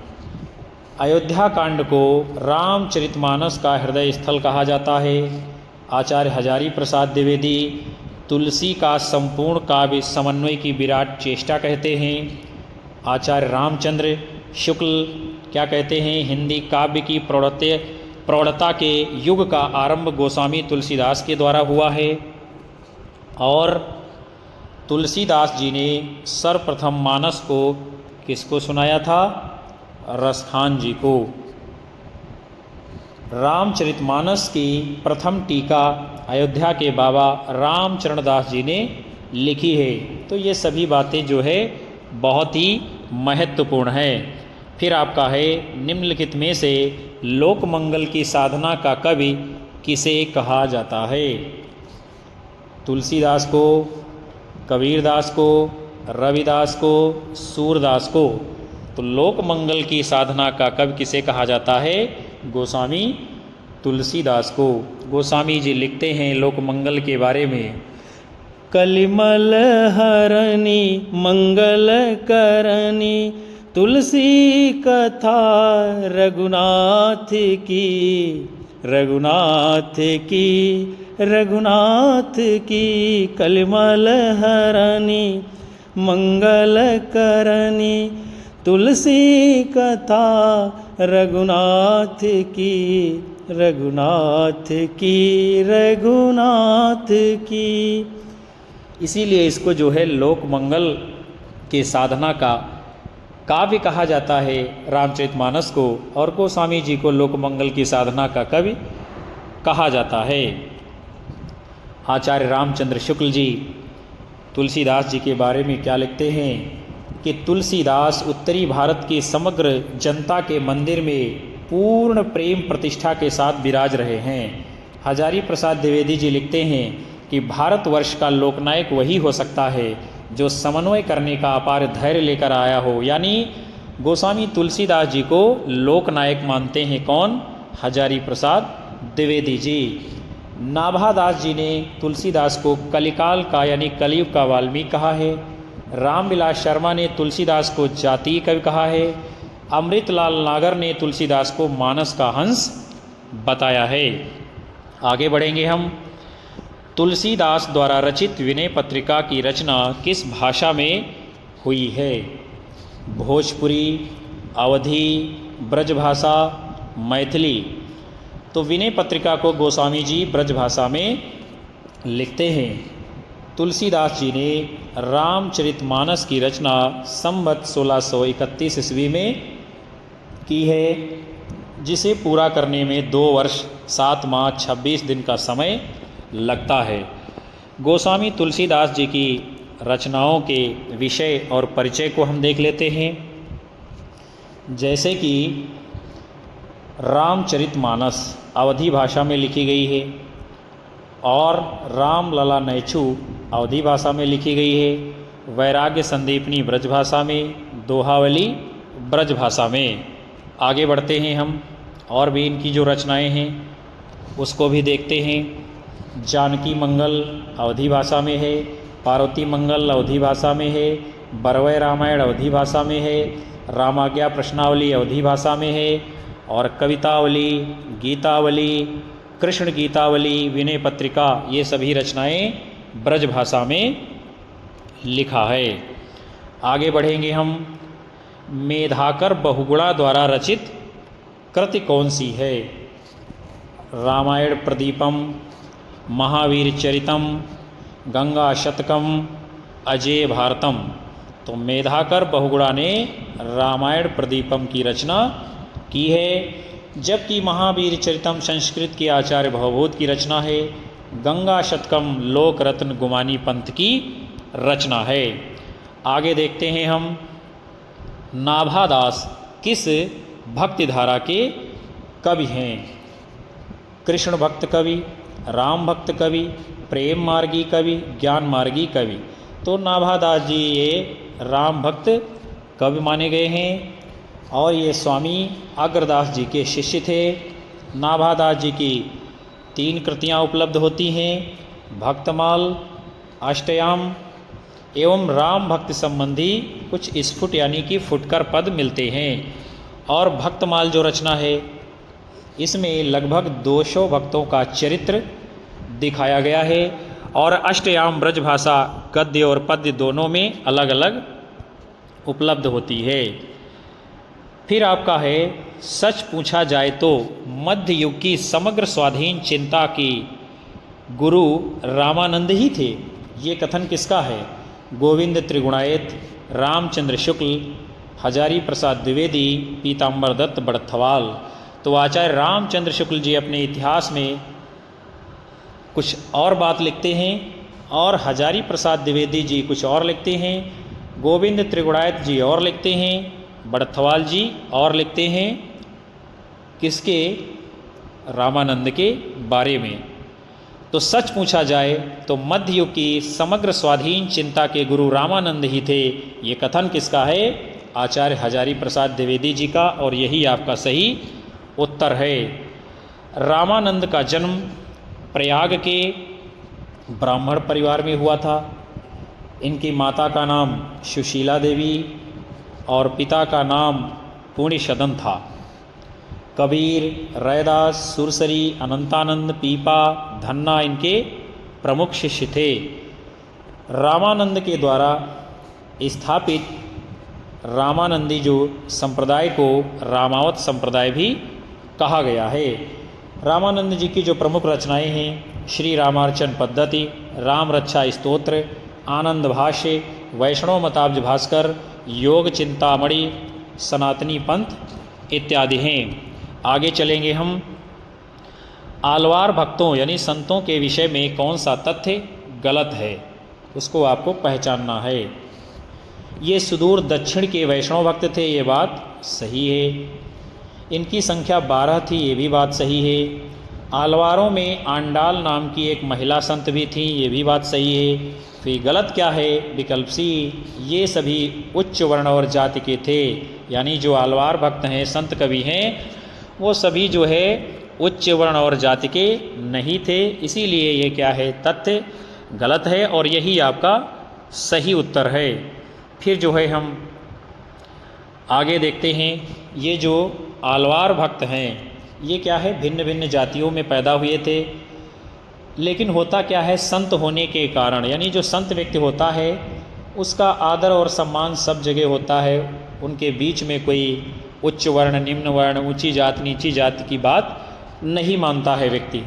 अयोध्या कांड को रामचरितमानस का हृदय स्थल कहा जाता है। आचार्य हजारी प्रसाद द्विवेदी तुलसी का संपूर्ण काव्य समन्वय की विराट चेष्टा कहते हैं। आचार्य रामचंद्र शुक्ल क्या कहते हैं? हिंदी काव्य की प्रौढ़ता के युग का आरंभ गोस्वामी तुलसीदास के द्वारा हुआ है। और तुलसीदास जी ने सर्वप्रथम मानस को किसको सुनाया था? रसखान जी को। रामचरितमानस की प्रथम टीका अयोध्या के बाबा रामचरण दास जी ने लिखी है। तो ये सभी बातें जो है बहुत ही महत्वपूर्ण है। फिर आपका है निम्नलिखित में से लोक मंगल की साधना का कवि किसे कहा जाता है? तुलसीदास को, कबीरदास को, रविदास को, सूरदास को। तो लोक मंगल की साधना का कवि किसे कहा जाता है? गोस्वामी तुलसीदास को। गोस्वामी जी लिखते हैं लोक मंगल के बारे में, कलिमल हरणी मंगल करणी तुलसी कथा रघुनाथ की, रघुनाथ की, रघुनाथ की। कलिमल हरणी मंगल करणी तुलसी कथा रघुनाथ की, रघुनाथ की, रघुनाथ की। इसीलिए इसको जो है लोक मंगल के साधना का काव्य कहा जाता है रामचरितमानस को, और गोस्वामी जी को लोक मंगल की साधना का कवि कहा जाता है। आचार्य रामचंद्र शुक्ल जी तुलसीदास जी के बारे में क्या लिखते हैं कि तुलसीदास उत्तरी भारत की समग्र जनता के मंदिर में पूर्ण प्रेम प्रतिष्ठा के साथ विराज रहे हैं। हजारी प्रसाद द्विवेदी जी लिखते हैं कि भारतवर्ष का लोकनायक वही हो सकता है जो समन्वय करने का अपार धैर्य लेकर आया हो। यानी गोस्वामी तुलसीदास जी को लोकनायक मानते हैं कौन? हजारी प्रसाद द्विवेदी जी। नाभादास जी ने तुलसीदास को कलिकाल का यानी कलयुग का वाल्मीकि कहा है। रामविलास शर्मा ने तुलसीदास को जातीय कवि कहा है। अमृतलाल नागर ने तुलसीदास को मानस का हंस बताया है। आगे बढ़ेंगे हम। तुलसीदास द्वारा रचित विनय पत्रिका की रचना किस भाषा में हुई है? भोजपुरी, अवधी, ब्रजभाषा, मैथिली। तो विनय पत्रिका को गोस्वामी जी ब्रजभाषा में लिखते हैं। तुलसीदास जी ने रामचरितमानस की रचना संवत 1631 ईस्वी में की है, जिसे पूरा करने में 2 वर्ष 7 माह 26 दिन का समय लगता है। गोस्वामी तुलसीदास जी की रचनाओं के विषय और परिचय को हम देख लेते हैं। जैसे कि रामचरितमानस अवधी भाषा में लिखी गई है और रामलला नैछू अवधी भाषा में लिखी गई है। वैराग्य संदीपनी ब्रजभाषा में, दोहावली ब्रजभाषा में। आगे बढ़ते हैं हम, और भी इनकी जो रचनाएं हैं उसको भी देखते हैं। जानकी मंगल अवधी भाषा में है, पार्वती मंगल अवधी भाषा में है, बरवय रामायण अवधी भाषा में है, रामाज्ञा प्रश्नावली अवधी भाषा में है, और कवितावली, गीतावली, कृष्ण गीतावली, विनय पत्रिका, ये सभी रचनाएं ब्रजभाषा में लिखा है। आगे बढ़ेंगे हम। मेधाकर बहुगुणा द्वारा रचित कृति कौन सी है? रामायण प्रदीपम, महावीर चरितम, गंगा शतकम, अजय भारतम। तो मेधाकर बहुगुणा ने रामायण प्रदीपम की रचना की है। जबकि महावीर चरितम संस्कृत के आचार्य भवभूत की रचना है, गंगा शतकम लोक रत्न गुमानी पंथ की रचना है। आगे देखते हैं हम, नाभादास किस भक्ति धारा के कवि हैं? कृष्ण भक्त कवि, राम भक्त कवि, प्रेम मार्गी कवि, ज्ञान मार्गी कवि। तो नाभादास जी ये राम भक्त कवि माने गए हैं और ये स्वामी अग्रदास जी के शिष्य थे। नाभादास जी की 3 कृतियाँ उपलब्ध होती हैं, भक्तमाल, अष्टयाम एवं राम भक्त संबंधी कुछ स्फुट यानी कि फुटकर पद मिलते हैं। और भक्तमाल जो रचना है इसमें लगभग 200 भक्तों का चरित्र दिखाया गया है और अष्टयाम ब्रजभाषा गद्य और पद्य दोनों में अलग अलग उपलब्ध होती है। फिर आपका है, सच पूछा जाए तो मध्य युग की समग्र स्वाधीन चिंता की गुरु रामानंद ही थे। ये कथन किसका है? गोविंद त्रिगुणायत, रामचंद्र शुक्ल, हजारी प्रसाद द्विवेदी, पीताम्बर दत्त बड़थवाल। तो आचार्य रामचंद्र शुक्ल जी अपने इतिहास में कुछ और बात लिखते हैं और हजारी प्रसाद द्विवेदी जी कुछ और लिखते हैं, गोविंद त्रिगुणायत जी और लिखते हैं, बड़थवाल जी और लिखते हैं किसके? रामानंद के बारे में। तो सच पूछा जाए तो मध्य युग की समग्र स्वाधीन चिंता के गुरु रामानंद ही थे। ये कथन किसका है? आचार्य हजारी प्रसाद द्विवेदी जी का, और यही आपका सही उत्तर है। रामानंद का जन्म प्रयाग के ब्राह्मण परिवार में हुआ था। इनकी माता का नाम सुशीला देवी और पिता का नाम पुण्यसदन था। कबीर, रैदास, सुरसरी, अनंतानंद, पीपा, धन्ना इनके प्रमुख शिष्य थे। रामानंद के द्वारा स्थापित रामानंदी जो संप्रदाय को रामावत संप्रदाय भी कहा गया है। रामानंद जी की जो प्रमुख रचनाएं हैं, श्री रामार्चन पद्धति, राम रक्षा स्तोत्र, आनंद भाष्य, वैष्णव मताब्ज भास्कर, योग चिंतामणि, सनातनी पंथ इत्यादि हैं। आगे चलेंगे हम। आलवार भक्तों यानी संतों के विषय में कौन सा तथ्य गलत है, उसको आपको पहचानना है। ये सुदूर दक्षिण के वैष्णव भक्त थे, ये बात सही है। इनकी संख्या 12 थी, ये भी बात सही है। आलवारों में आंडाल नाम की एक महिला संत भी थी, ये भी बात सही है। फिर गलत क्या है? विकल्प सी, ये सभी उच्च वर्ण और जाति के थे। यानी जो आलवार भक्त हैं, संत कवि हैं, वो सभी जो है उच्च वर्ण और जाति के नहीं थे। इसीलिए ये क्या है? तथ्य गलत है और यही आपका सही उत्तर है। फिर जो है हम आगे देखते हैं। ये जो आलवार भक्त हैं ये क्या है? भिन्न भिन्न जातियों में पैदा हुए थे। लेकिन होता क्या है? संत होने के कारण, यानी जो संत व्यक्ति होता है उसका आदर और सम्मान सब जगह होता है। उनके बीच में कोई उच्च वर्ण, निम्न वर्ण, ऊंची जाति, नीची जाति की बात नहीं मानता है व्यक्ति।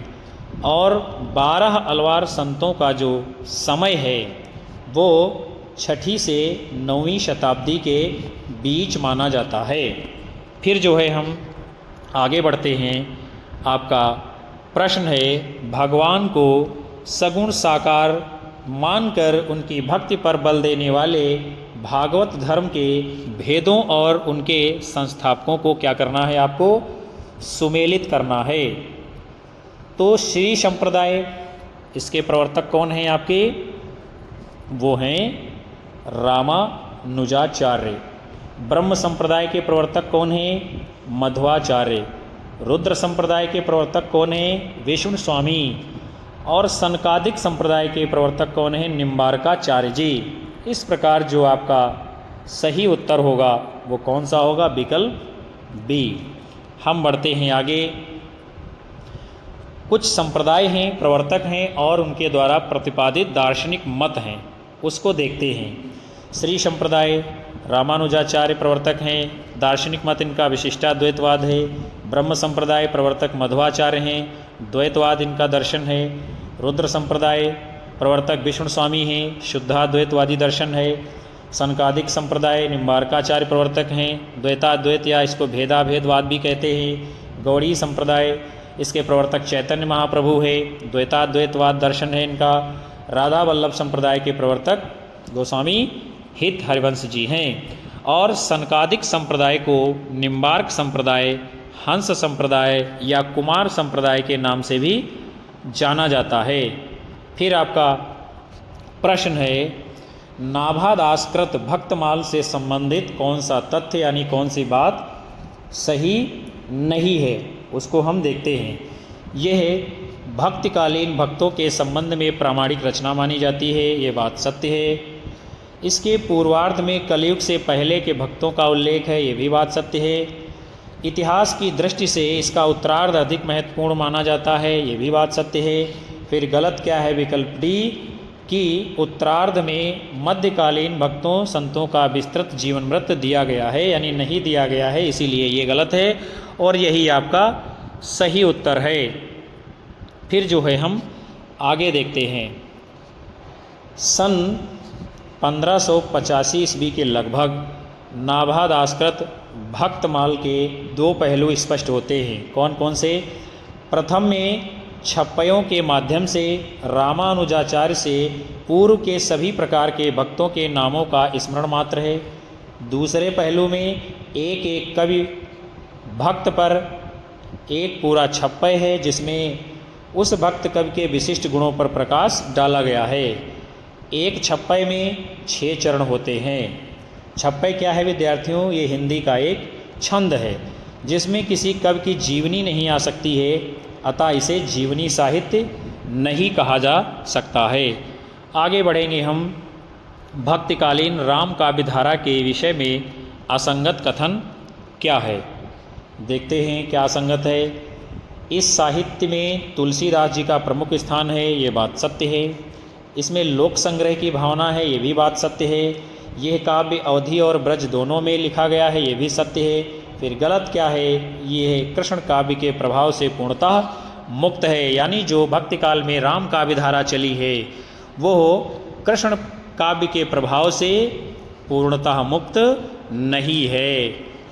और 12 अलवार संतों का जो समय है वो 6ठी से 9वीं शताब्दी के बीच माना जाता है। फिर जो है हम आगे बढ़ते हैं। आपका प्रश्न है, भगवान को सगुण साकार मानकर उनकी भक्ति पर बल देने वाले भागवत धर्म के भेदों और उनके संस्थापकों को क्या करना है? आपको सुमेलित करना है। तो श्री संप्रदाय, इसके प्रवर्तक कौन हैं आपके? वो हैं रामानुजाचार्य। ब्रह्म संप्रदाय के प्रवर्तक कौन हैं? मध्वाचार्य। रुद्र संप्रदाय के प्रवर्तक कौन हैं? विष्णु स्वामी। और सनकादिक संप्रदाय के प्रवर्तक कौन हैं? निम्बारकाचार्य जी। इस प्रकार जो आपका सही उत्तर होगा वो कौन सा होगा? विकल्प बी। हम बढ़ते हैं आगे। कुछ संप्रदाय हैं, प्रवर्तक हैं और उनके द्वारा प्रतिपादित दार्शनिक मत हैं, उसको देखते हैं। श्री संप्रदाय रामानुजाचार्य प्रवर्तक हैं, दार्शनिक मत इनका विशिष्टाद्वैतवाद है। ब्रह्म संप्रदाय प्रवर्तक मध्वाचार्य हैं, द्वैतवाद इनका दर्शन है। रुद्र संप्रदाय प्रवर्तक विष्णु स्वामी हैं, शुद्धाद्वैतवादी दर्शन है। सनकादिक संप्रदाय निम्बारकाचार्य प्रवर्तक हैं, द्वैताद्वैत या इसको भेदाभेदवाद भी कहते हैं। गौड़ी संप्रदाय, इसके प्रवर्तक चैतन्य महाप्रभु है। द्वैताद्वैतवाद दर्शन है इनका। राधा वल्लभ संप्रदाय के प्रवर्तक गोस्वामी हित हरिवंश जी हैं। और सनकादिक संप्रदाय को निम्बार्क संप्रदाय, हंस संप्रदाय या कुमार संप्रदाय के नाम से भी जाना जाता है। फिर आपका प्रश्न है, नाभादासकृत भक्तमाल से संबंधित कौन सा तथ्य यानी कौन सी बात सही नहीं है, उसको हम देखते हैं। यह भक्तिकालीन भक्तों के संबंध में प्रामाणिक रचना मानी जाती है, ये बात सत्य है। इसके पूर्वार्ध में कलयुग से पहले के भक्तों का उल्लेख है, ये भी बात सत्य है। इतिहास की दृष्टि से इसका उत्तरार्ध अधिक महत्वपूर्ण माना जाता है, ये भी बात सत्य है। फिर गलत क्या है, विकल्प डी कि उत्तरार्ध में मध्यकालीन भक्तों संतों का विस्तृत जीवन वृत्त दिया गया है, यानी नहीं दिया गया है, इसीलिए ये गलत है और यही आपका सही उत्तर है। फिर जो है हम आगे देखते हैं। सन 1585 ईस्वी के लगभग नाभादासकृत भक्तमाल के दो पहलू स्पष्ट होते हैं। कौन कौन से? प्रथम में छप्पयों के माध्यम से रामानुजाचार्य से पूर्व के सभी प्रकार के भक्तों के नामों का स्मरण मात्र है। दूसरे पहलू में एक एक कवि भक्त पर एक पूरा छप्पय है, जिसमें उस भक्त कवि के विशिष्ट गुणों पर प्रकाश डाला गया है। एक छप्पय में 6 चरण होते हैं। छप्पय क्या है विद्यार्थियों? ये हिंदी का एक छंद है जिसमें किसी कवि की जीवनी नहीं आ सकती है, अतः इसे जीवनी साहित्य नहीं कहा जा सकता है। आगे बढ़ेंगे हम। भक्तिकालीन राम काव्य धारा के विषय में असंगत कथन क्या है, देखते हैं क्या असंगत है। इस साहित्य में तुलसीदास जी का प्रमुख स्थान है, ये बात सत्य है। इसमें लोक संग्रह की भावना है, ये भी बात सत्य है। यह काव्य अवधि और ब्रज दोनों में लिखा गया है, ये भी सत्य है। फिर गलत क्या है? ये कृष्ण काव्य के प्रभाव से पूर्णतः मुक्त है, यानी जो भक्ति काल में राम काव्य धारा चली है वो कृष्ण काव्य के प्रभाव से पूर्णतः मुक्त नहीं है।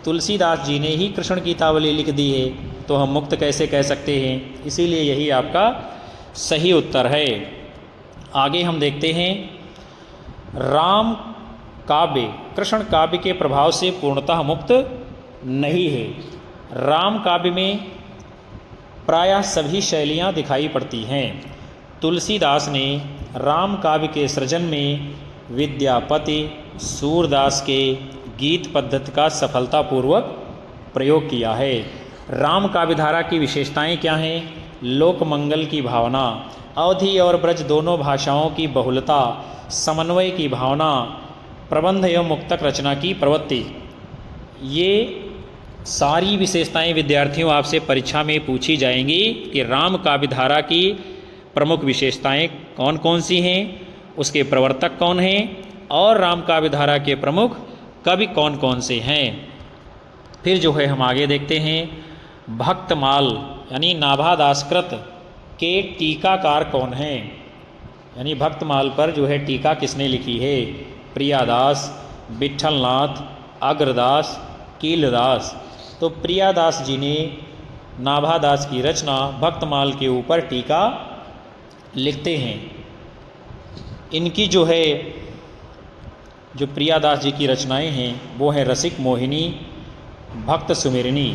तुलसीदास जी ने ही कृष्ण गीतावली लिख दी है, तो हम मुक्त कैसे कह सकते हैं? इसीलिए यही आपका सही उत्तर है। आगे हम देखते हैं। राम काव्य कृष्ण काव्य के प्रभाव से पूर्णतः मुक्त नहीं है। राम काव्य में प्रायः सभी शैलियाँ दिखाई पड़ती हैं। तुलसीदास ने राम काव्य के सृजन में विद्यापति, सूरदास के गीत पद्धति का सफलतापूर्वक प्रयोग किया है। राम काव्य धारा की विशेषताएं क्या हैं? लोक मंगल की भावना, अवधि और ब्रज दोनों भाषाओं की बहुलता, समन्वय की भावना, प्रबंध एवं मुक्तक रचना की प्रवृत्ति, ये सारी विशेषताएं विद्यार्थियों आपसे परीक्षा में पूछी जाएंगी कि राम काव्य धारा की प्रमुख विशेषताएं कौन कौन सी हैं, उसके प्रवर्तक कौन हैं और राम काव्य धारा के प्रमुख कवि कौन कौन से हैं। फिर जो है हम आगे देखते हैं। भक्तमाल यानी नाभादासकृत के टीकाकार कौन हैं, यानी भक्तमाल पर जो है टीका किसने लिखी है? प्रियादास, विट्ठलनाथ, अग्रदास, कीलदास। तो प्रियादास जी ने नाभादास की रचना भक्तमाल के ऊपर टीका लिखते हैं। इनकी जो है जो प्रियादास जी की रचनाएं हैं वो हैं रसिक मोहिनी, भक्त सुमिरनी।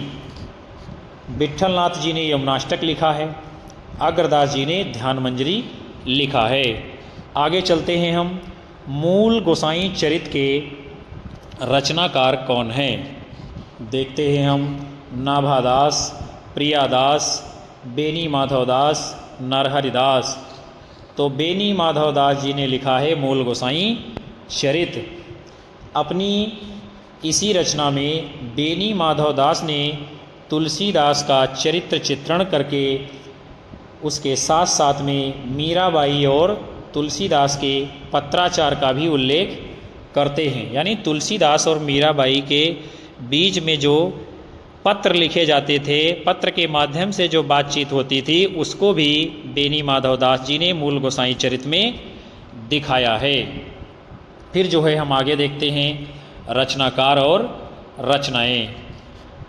विट्ठलनाथ जी ने यमुनाष्टक लिखा है, अग्रदास जी ने ध्यान मंजरी लिखा है। आगे चलते हैं हम। मूल गोसाई चरित के रचनाकार कौन हैं, देखते हैं हम। नाभादास, प्रियादास, बेनी माधवदास, नरहरिदास। तो बेनी माधवदास जी ने लिखा है मूल गोसाई चरित। अपनी इसी रचना में बेनी माधवदास ने तुलसीदास का चरित्र चित्रण करके उसके साथ साथ में मीराबाई और तुलसीदास के पत्राचार का भी उल्लेख करते हैं। यानी तुलसीदास और मीराबाई के बीच में जो पत्र लिखे जाते थे, पत्र के माध्यम से जो बातचीत होती थी, उसको भी बेनी माधवदास जी ने मूल गोसाई चरित में दिखाया है। फिर जो है हम आगे देखते हैं रचनाकार और रचनाएं।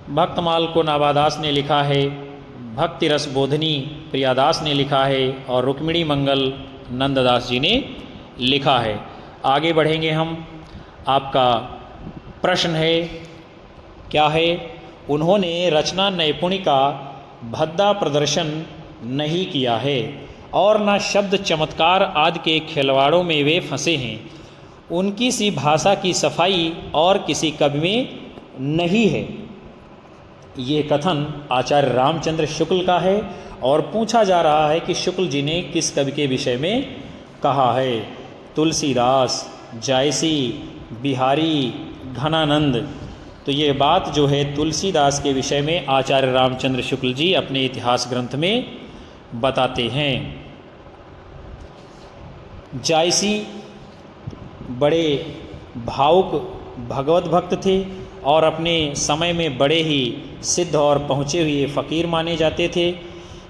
भक्तमाल को नाभादास ने लिखा है, भक्ति रस बोधनी प्रियादास ने लिखा है और रुक्मिणी मंगल नंददास जी ने लिखा है। आगे बढ़ेंगे हम। आपका प्रश्न है, क्या है? उन्होंने रचना नैपुण्य का भद्दा प्रदर्शन नहीं किया है और न शब्द चमत्कार आदि के खिलवाड़ों में वे फंसे हैं। उनकी सी भाषा की सफाई और किसी कवि में नहीं है। ये कथन आचार्य रामचंद्र शुक्ल का है और पूछा जा रहा है कि शुक्ल जी ने किस कवि के विषय में कहा है। तुलसीदास, जायसी, बिहारी, घनानंद। तो ये बात जो है तुलसीदास के विषय में आचार्य रामचंद्र शुक्ल जी अपने इतिहास ग्रंथ में बताते हैं। जायसी बड़े भावुक भगवत भक्त थे और अपने समय में बड़े ही सिद्ध और पहुँचे हुए फ़कीर माने जाते थे।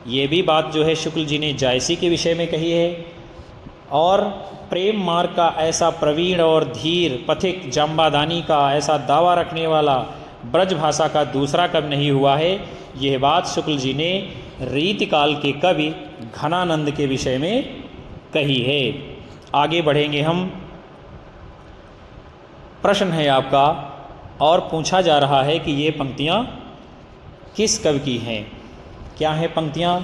ये भी बात जो है शुक्ल जी ने जायसी के विषय में कही है। और प्रेम मार्ग का ऐसा प्रवीण और धीर पथिक जाम्बादानी का ऐसा दावा रखने वाला ब्रज भाषा का दूसरा कवि नहीं हुआ है। यह बात शुक्ल जी ने रीतिकाल के कवि घनानंद के विषय में कही है। आगे बढ़ेंगे हम। प्रश्न है आपका और पूछा जा रहा है कि ये पंक्तियाँ किस कवि की हैं? क्या है पंक्तियाँ?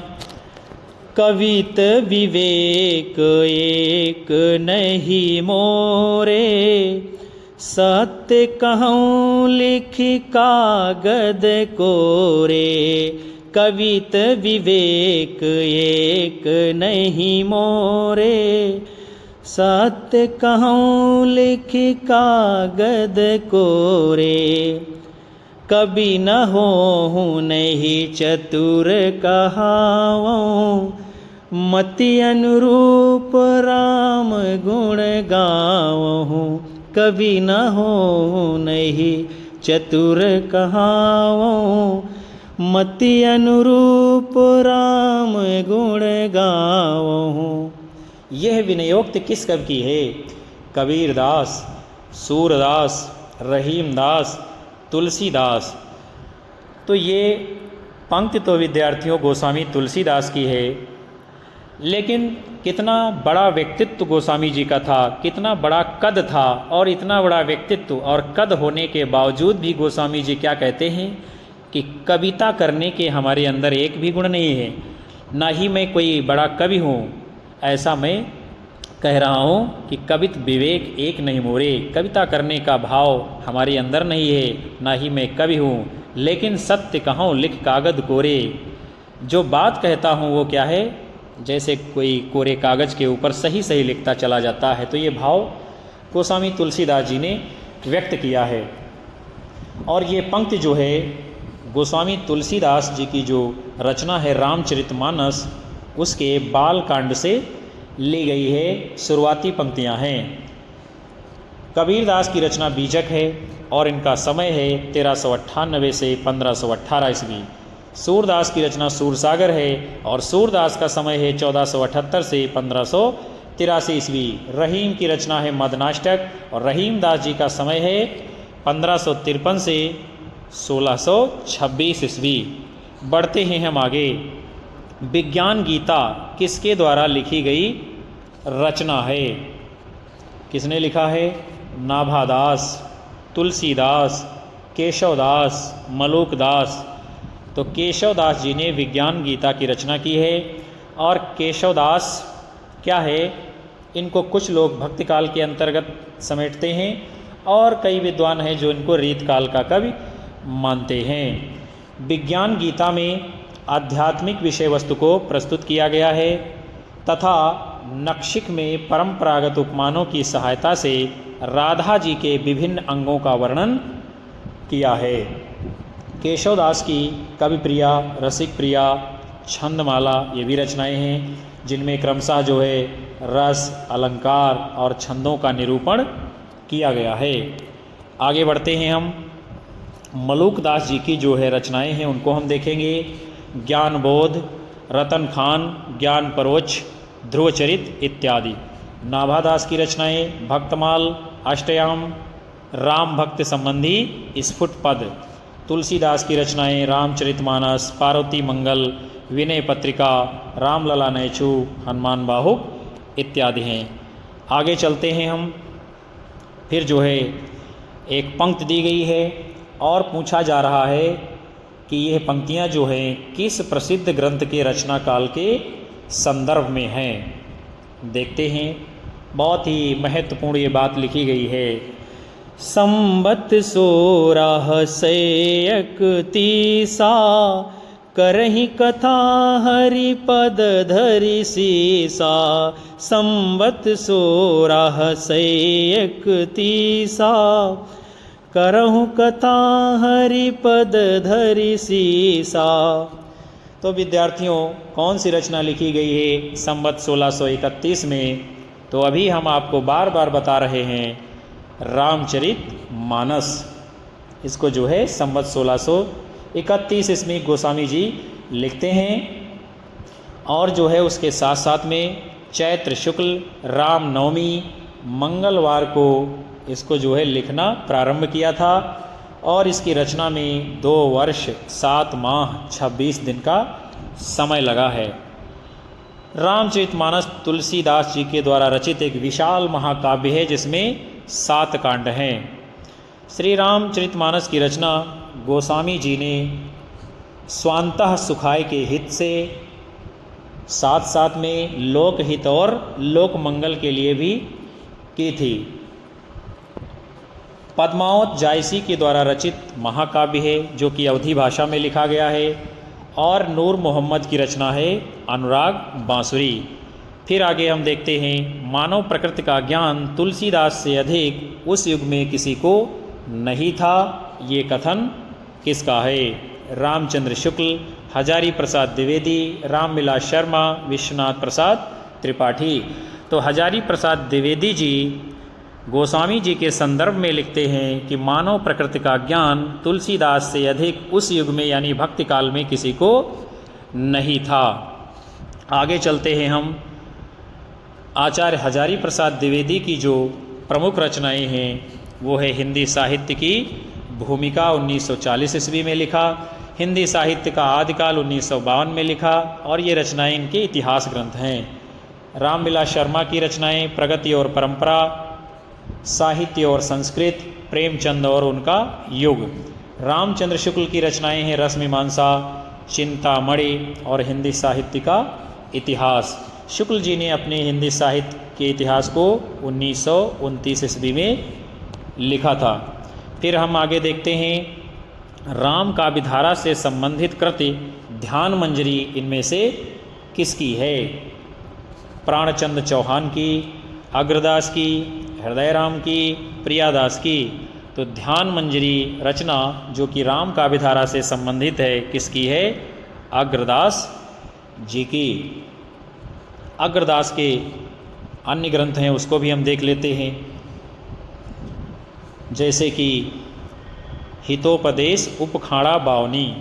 कवित विवेक एक नहीं मोरे, सत्य कहूँ लिख कागद कोरे। कवित विवेक एक नहीं मोरे, सत्य कहूँ लिख कागद कोरे। कभी न होहूँ नहीं चतुर कहावूँ, मति अनुरूप राम गुण गावहूँ। कभी न होहूँ नहीं चतुर कहावूँ, मति अनुरूप राम गुण गावहूँ। यह विनयोक्ति किस कवि की है? कबीरदास, सूरदास, रहीमदास, तुलसीदास। तो ये पंक्ति तो विद्यार्थियों गोस्वामी तुलसीदास की है, लेकिन कितना बड़ा व्यक्तित्व गोस्वामी जी का था, कितना बड़ा कद था। और इतना बड़ा व्यक्तित्व और कद होने के बावजूद भी गोस्वामी जी क्या कहते हैं कि कविता करने के हमारे अंदर एक भी गुण नहीं है, ना ही मैं कोई बड़ा कवि हूँ। ऐसा मैं कह रहा हूँ कि कवित विवेक एक नहीं मोरे, कविता करने का भाव हमारे अंदर नहीं है, ना ही मैं कवि हूँ। लेकिन सत्य कहूँ लिख कागद कोरे। जो बात कहता हूँ वो क्या है? जैसे कोई कोरे कागज़ के ऊपर सही सही लिखता चला जाता है। तो ये भाव गोस्वामी तुलसीदास जी ने व्यक्त किया है। और ये पंक्ति जो है गोस्वामी तुलसीदास जी की जो रचना है रामचरितमानस, उसके बाल कांड से ली गई है। शुरुआती पंक्तियां हैं। कबीरदास की रचना बीजक है और इनका समय है 1398 से 1518 ईस्वी। सूरदास की रचना सूरसागर है और सूरदास का समय है 1478 से 1583 ईस्वी। रहीम की रचना है मदनाष्टक और रहीमदास जी का समय है 1553 से 1626 ईस्वी। बढ़ते हैं हम आगे। विज्ञान गीता किसके द्वारा लिखी गई रचना है? किसने लिखा है? नाभादास, तुलसीदास, केशवदास, मलूकदास। तो केशवदास जी ने विज्ञान गीता की रचना की है। और केशवदास क्या है? इनको कुछ लोग भक्ति काल के अंतर्गत समेटते हैं और कई विद्वान हैं जो इनको रीत काल का कवि मानते हैं। विज्ञान गीता में आध्यात्मिक विषय वस्तु को प्रस्तुत किया गया है तथा नक्षिक में परंपरागत उपमानों की सहायता से राधा जी के विभिन्न अंगों का वर्णन किया है। केशवदास की कवि प्रिया, रसिक प्रिया, छंदमाला ये भी रचनाएं हैं जिनमें क्रमशः जो है रस, अलंकार और छंदों का निरूपण किया गया है। आगे बढ़ते हैं हम। मलूकदास जी की जो है रचनाएं हैं उनको हम देखेंगे। ज्ञान बोध, रतन खान, ज्ञान परोक्ष, ध्रुवचरित इत्यादि। नाभादास की रचनाएं भक्तमाल, अष्टयाम, राम भक्त संबंधी स्फुट पद। तुलसीदास की रचनाएं रामचरितमानस, पार्वती मंगल, विनय पत्रिका, रामलला नैचू, हनुमान बाहुक इत्यादि हैं। आगे चलते हैं हम। फिर जो है एक पंक्ति दी गई है और पूछा जा रहा है कि यह पंक्तियां जो हैं किस प्रसिद्ध ग्रंथ के रचना काल के संदर्भ में हैं। देखते हैं, बहुत ही महत्वपूर्ण ये बात लिखी गई है। संबत 1631 करहि कथा हरि पद धरि सीसा। संबत 1631 करहु कथा हरि पद धरि सीसा। तो विद्यार्थियों, कौन सी रचना लिखी गई है संबत 1631 में? तो अभी हम आपको बार बार बता रहे हैं, रामचरित मानस। इसको जो है संबत 1631 इसमें गोस्वामी जी लिखते हैं। और जो है उसके साथ साथ में चैत्र शुक्ल रामनवमी मंगलवार को इसको जो है लिखना प्रारंभ किया था। और इसकी रचना में 2 वर्ष 7 माह 26 दिन का समय लगा है। रामचरितमानस तुलसीदास जी के द्वारा रचित एक विशाल महाकाव्य है जिसमें 7 कांड हैं। श्री रामचरितमानस की रचना गोस्वामी जी ने स्वांतः सुखाय के हित से, साथ साथ में लोकहित और लोक मंगल के लिए भी की थी। पद्मावत जायसी के द्वारा रचित महाकाव्य है जो कि अवधी भाषा में लिखा गया है। और नूर मोहम्मद की रचना है अनुराग बांसुरी। फिर आगे हम देखते हैं, मानव प्रकृति का ज्ञान तुलसीदास से अधिक उस युग में किसी को नहीं था। ये कथन किसका है? रामचंद्र शुक्ल, हजारी प्रसाद द्विवेदी, रामविलास शर्मा, विश्वनाथ प्रसाद त्रिपाठी। तो हजारी प्रसाद द्विवेदी जी गोस्वामी जी के संदर्भ में लिखते हैं कि मानव प्रकृति का ज्ञान तुलसीदास से अधिक उस युग में यानी भक्ति काल में किसी को नहीं था। आगे चलते हैं हम। आचार्य हजारी प्रसाद द्विवेदी की जो प्रमुख रचनाएं हैं वो है हिंदी साहित्य की भूमिका 1940 ईस्वी में लिखा, हिंदी साहित्य का आदिकाल 1952 में लिखा। और ये रचनाएं इनके इतिहास ग्रंथ हैं। रामविलास शर्मा की रचनाएं प्रगति और परंपरा, साहित्य और संस्कृत, प्रेमचंद और उनका युग। रामचंद्र शुक्ल की रचनाएं हैं रसमीमांसा, चिंतामणि और हिंदी साहित्य का इतिहास। शुक्ल जी ने अपने हिंदी साहित्य के इतिहास को 1929 ईस्वी में लिखा था। फिर हम आगे देखते हैं, राम काव्यधारा से संबंधित कृति ध्यान मंजरी इनमें से किसकी है? प्राणचंद चौहान की, अग्रदास की, हृदयराम की, प्रियादास की। तो ध्यान मंजरी रचना जो कि राम काव्यधारा से संबंधित है किसकी है? अग्रदास जी की। अग्रदास के अन्य ग्रंथ हैं उसको भी हम देख लेते हैं, जैसे कि हितोपदेश उपखाड़ा बावनी,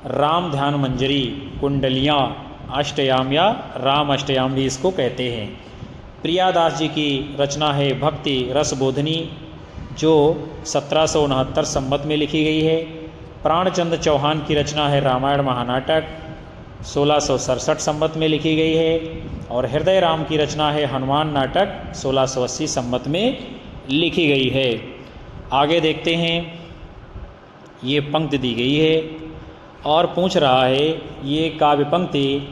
राम ध्यान मंजरी, कुंडलियाँ, अष्टयाम या राम अष्टयाम भी इसको कहते हैं। प्रियादास जी की रचना है भक्ति रसबोधनी जो 1769 संवत में लिखी गई है। प्राणचंद चौहान की रचना है रामायण महानाटक 1667 संवत में लिखी गई है। और हृदय राम की रचना है हनुमान नाटक 1680 संवत में लिखी गई है। आगे देखते हैं, ये पंक्ति दी गई है और पूछ रहा है ये काव्य पंक्ति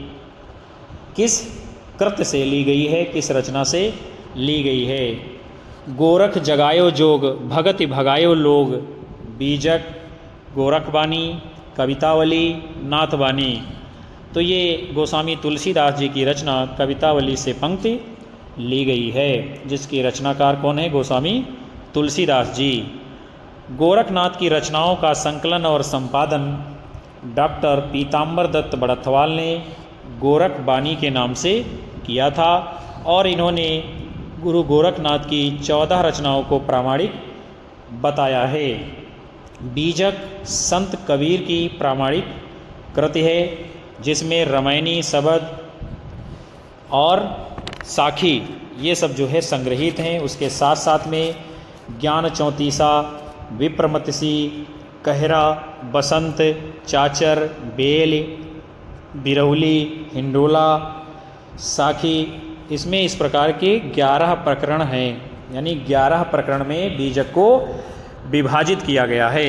किस कृत से ली गई है, किस रचना से ली गई है? गोरख जगायो जोग भगति भगायो लोग, बीजक, गोरखबानी, कवितावली, नाथबानी। तो ये गोस्वामी तुलसीदास जी की रचना कवितावली से पंक्ति ली गई है, जिसकी रचनाकार कौन है? गोस्वामी तुलसीदास जी। गोरखनाथ की रचनाओं का संकलन और संपादन डॉक्टर पीताम्बर दत्त बड़थवाल ने गोरखबानी के नाम से किया था। और इन्होंने गुरु गोरखनाथ की 14 रचनाओं को प्रामाणिक बताया है। बीजक संत कबीर की प्रामाणिक कृति है जिसमें रामायणी शब्द और साखी ये सब जो है संग्रहित हैं। उसके साथ साथ में ज्ञान चौतीसा, विप्रमतिसी, कहरा, बसंत, चाचर, बेल, बिरौली, हिंडोला, साखी। इसमें इस प्रकार के 11 प्रकरण हैं, यानी 11 प्रकरण में बीजक को विभाजित किया गया है।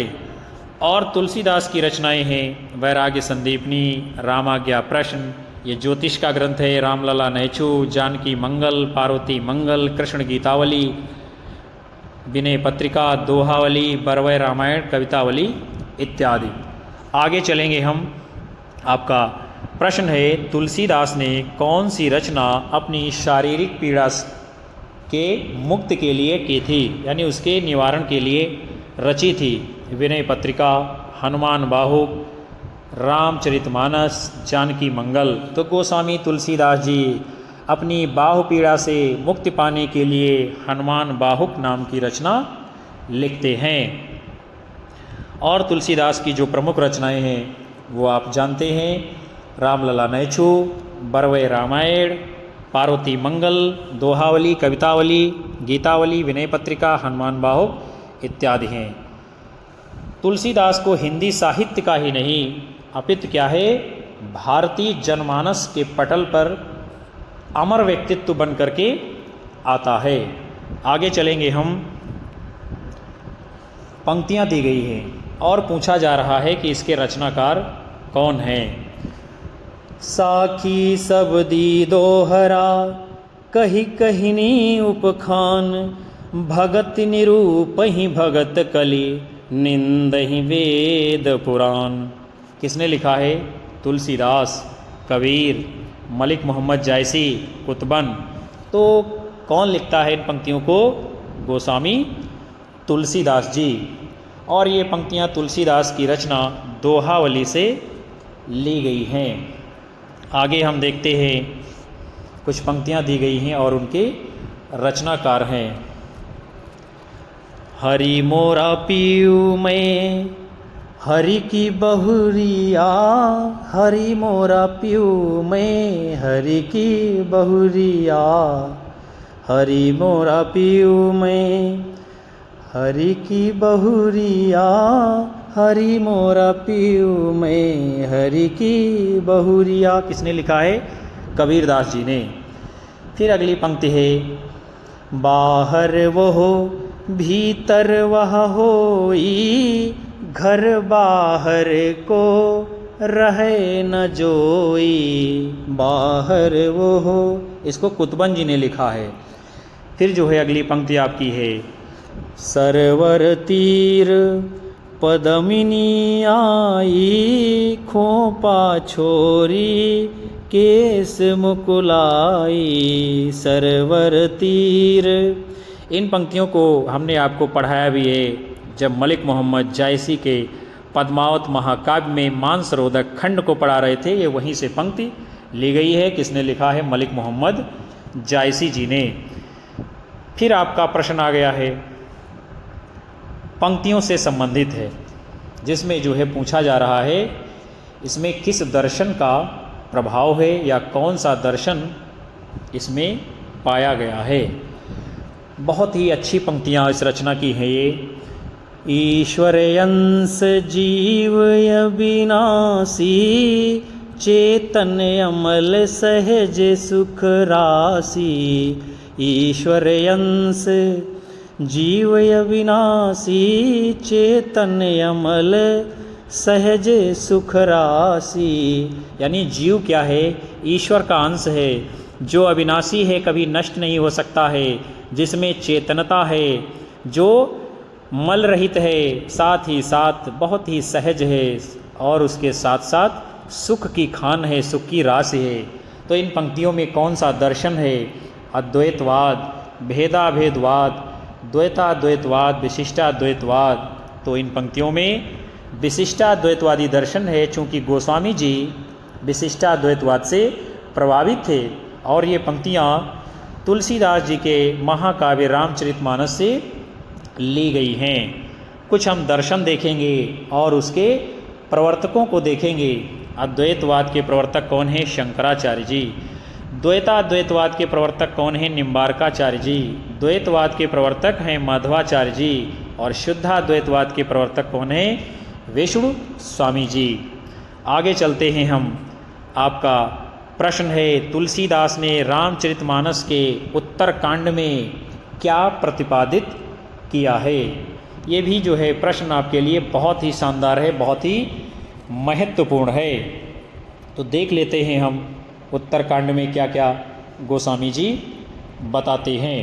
और तुलसीदास की रचनाएं हैं वैराग्य संदीपनी, रामाज्ञा प्रश्न, ये ज्योतिष का ग्रंथ है, रामलला नैचू, जानकी मंगल, पार्वती मंगल, कृष्ण गीतावली, विनय पत्रिका, दोहावली, बरवय रामायण, कवितावली इत्यादि। आगे चलेंगे हम। आपका प्रश्न है, तुलसीदास ने कौन सी रचना अपनी शारीरिक पीड़ा के मुक्त के लिए की थी, यानी उसके निवारण के लिए रची थी? विनय पत्रिका, हनुमान बाहुक, रामचरितमानस, जानकी मंगल। तो गोस्वामी तुलसीदास जी अपनी बाहु पीड़ा से मुक्ति पाने के लिए हनुमान बाहुक नाम की रचना लिखते हैं। और तुलसीदास की जो प्रमुख रचनाएं हैं वो आप जानते हैं, रामलला नैचू, बरवय रामायण, पार्वती मंगल, दोहावली, कवितावली, गीतावली, विनय पत्रिका, हनुमान बाहुक इत्यादि हैं। तुलसीदास को हिंदी साहित्य का ही नहीं अपितु क्या है, भारतीय जनमानस के पटल पर अमर व्यक्तित्व बन करके आता है। आगे चलेंगे हम। पंक्तियां दी गई हैं और पूछा जा रहा है कि इसके रचनाकार कौन हैं। साखी सबदी दोहरा, कही कहिनी उपखान, भगत निरूपहि भगत कली, निंदहि वेद पुराण। किसने लिखा है? तुलसीदास, कबीर, मलिक मोहम्मद जायसी, कुतुबन। तो कौन लिखता है इन पंक्तियों को? गोस्वामी तुलसीदास जी। और ये पंक्तियाँ तुलसीदास की रचना दोहावली से ली गई हैं। आगे हम देखते हैं, कुछ पंक्तियाँ दी गई हैं और उनके रचनाकार हैं। हरि मोरा पीऊ मैं हरि की बहुरिया, हरि मोरा पीऊ मैं हरि की बहुरिया, हरि मोरा पीऊ मैं हरि की बहुरिया, हरि मोरा पीऊ मैं हरि की बहुरिया। किसने लिखा है? कबीरदास जी ने। फिर अगली पंक्ति है, बाहर वो भीतर वह होई, घर बाहर को रहे न जोई, बाहर वो हो। इसको कुतुबन जी ने लिखा है। फिर जो है अगली पंक्ति आपकी है, सरवर तीर पदमिनी आई, खोपा छोरी केस मुकुलाई, सरवर तीर। इन पंक्तियों को हमने आपको पढ़ाया भी है जब मलिक मोहम्मद जायसी के पद्मावत महाकाव्य में मानसरोधक खंड को पढ़ा रहे थे। ये वहीं से पंक्ति ली गई है। किसने लिखा है? मलिक मोहम्मद जायसी जी ने। फिर आपका प्रश्न आ गया है, पंक्तियों से संबंधित है, जिसमें जो है पूछा जा रहा है इसमें किस दर्शन का प्रभाव है या कौन सा दर्शन इसमें पाया गया है। बहुत ही अच्छी पंक्तियाँ इस रचना की हैं ये। ईश्वर अंश जीव अविनाशी, चेतन अमल सहज सुख राशि, ईश्वर अंश जीव अविनाशी, चेतन अमल सहज सुख राशि। यानी जीव क्या है? ईश्वर का अंश है, जो अविनाशी है, कभी नष्ट नहीं हो सकता है, जिसमें चेतनता है, जो मल रहित है, साथ ही साथ बहुत ही सहज है, और उसके साथ साथ सुख की खान है, सुख की राशि है। तो इन पंक्तियों में कौन सा दर्शन है? अद्वैतवाद, भेदाभेदवाद, द्वैताद्वैतवाद, विशिष्टाद्वैतवाद। तो इन पंक्तियों में विशिष्टाद्वैतवादी दर्शन है, चूँकि गोस्वामी जी विशिष्टाद्वैतवाद से प्रभावित थे। और ये पंक्तियाँ तुलसीदास जी के महाकाव्य रामचरितमानस से ली गई हैं। कुछ हम दर्शन देखेंगे और उसके प्रवर्तकों को देखेंगे। अद्वैतवाद के प्रवर्तक कौन हैं? शंकराचार्य जी। द्वैताद्वैतवाद के प्रवर्तक कौन हैं? निम्बारकाचार्य जी। द्वैतवाद के प्रवर्तक हैं माधवाचार्य जी। और शुद्धाद्वैतवाद के प्रवर्तक कौन हैं? विष्णु स्वामी जी। आगे चलते हैं हम। आपका प्रश्न है, तुलसीदास ने रामचरितमानस के उत्तरकांड में क्या प्रतिपादित किया है। ये भी जो है प्रश्न आपके लिए बहुत ही शानदार है, बहुत ही महत्वपूर्ण है। तो देख लेते हैं हम उत्तरकांड में क्या क्या गोस्वामी जी बताते हैं।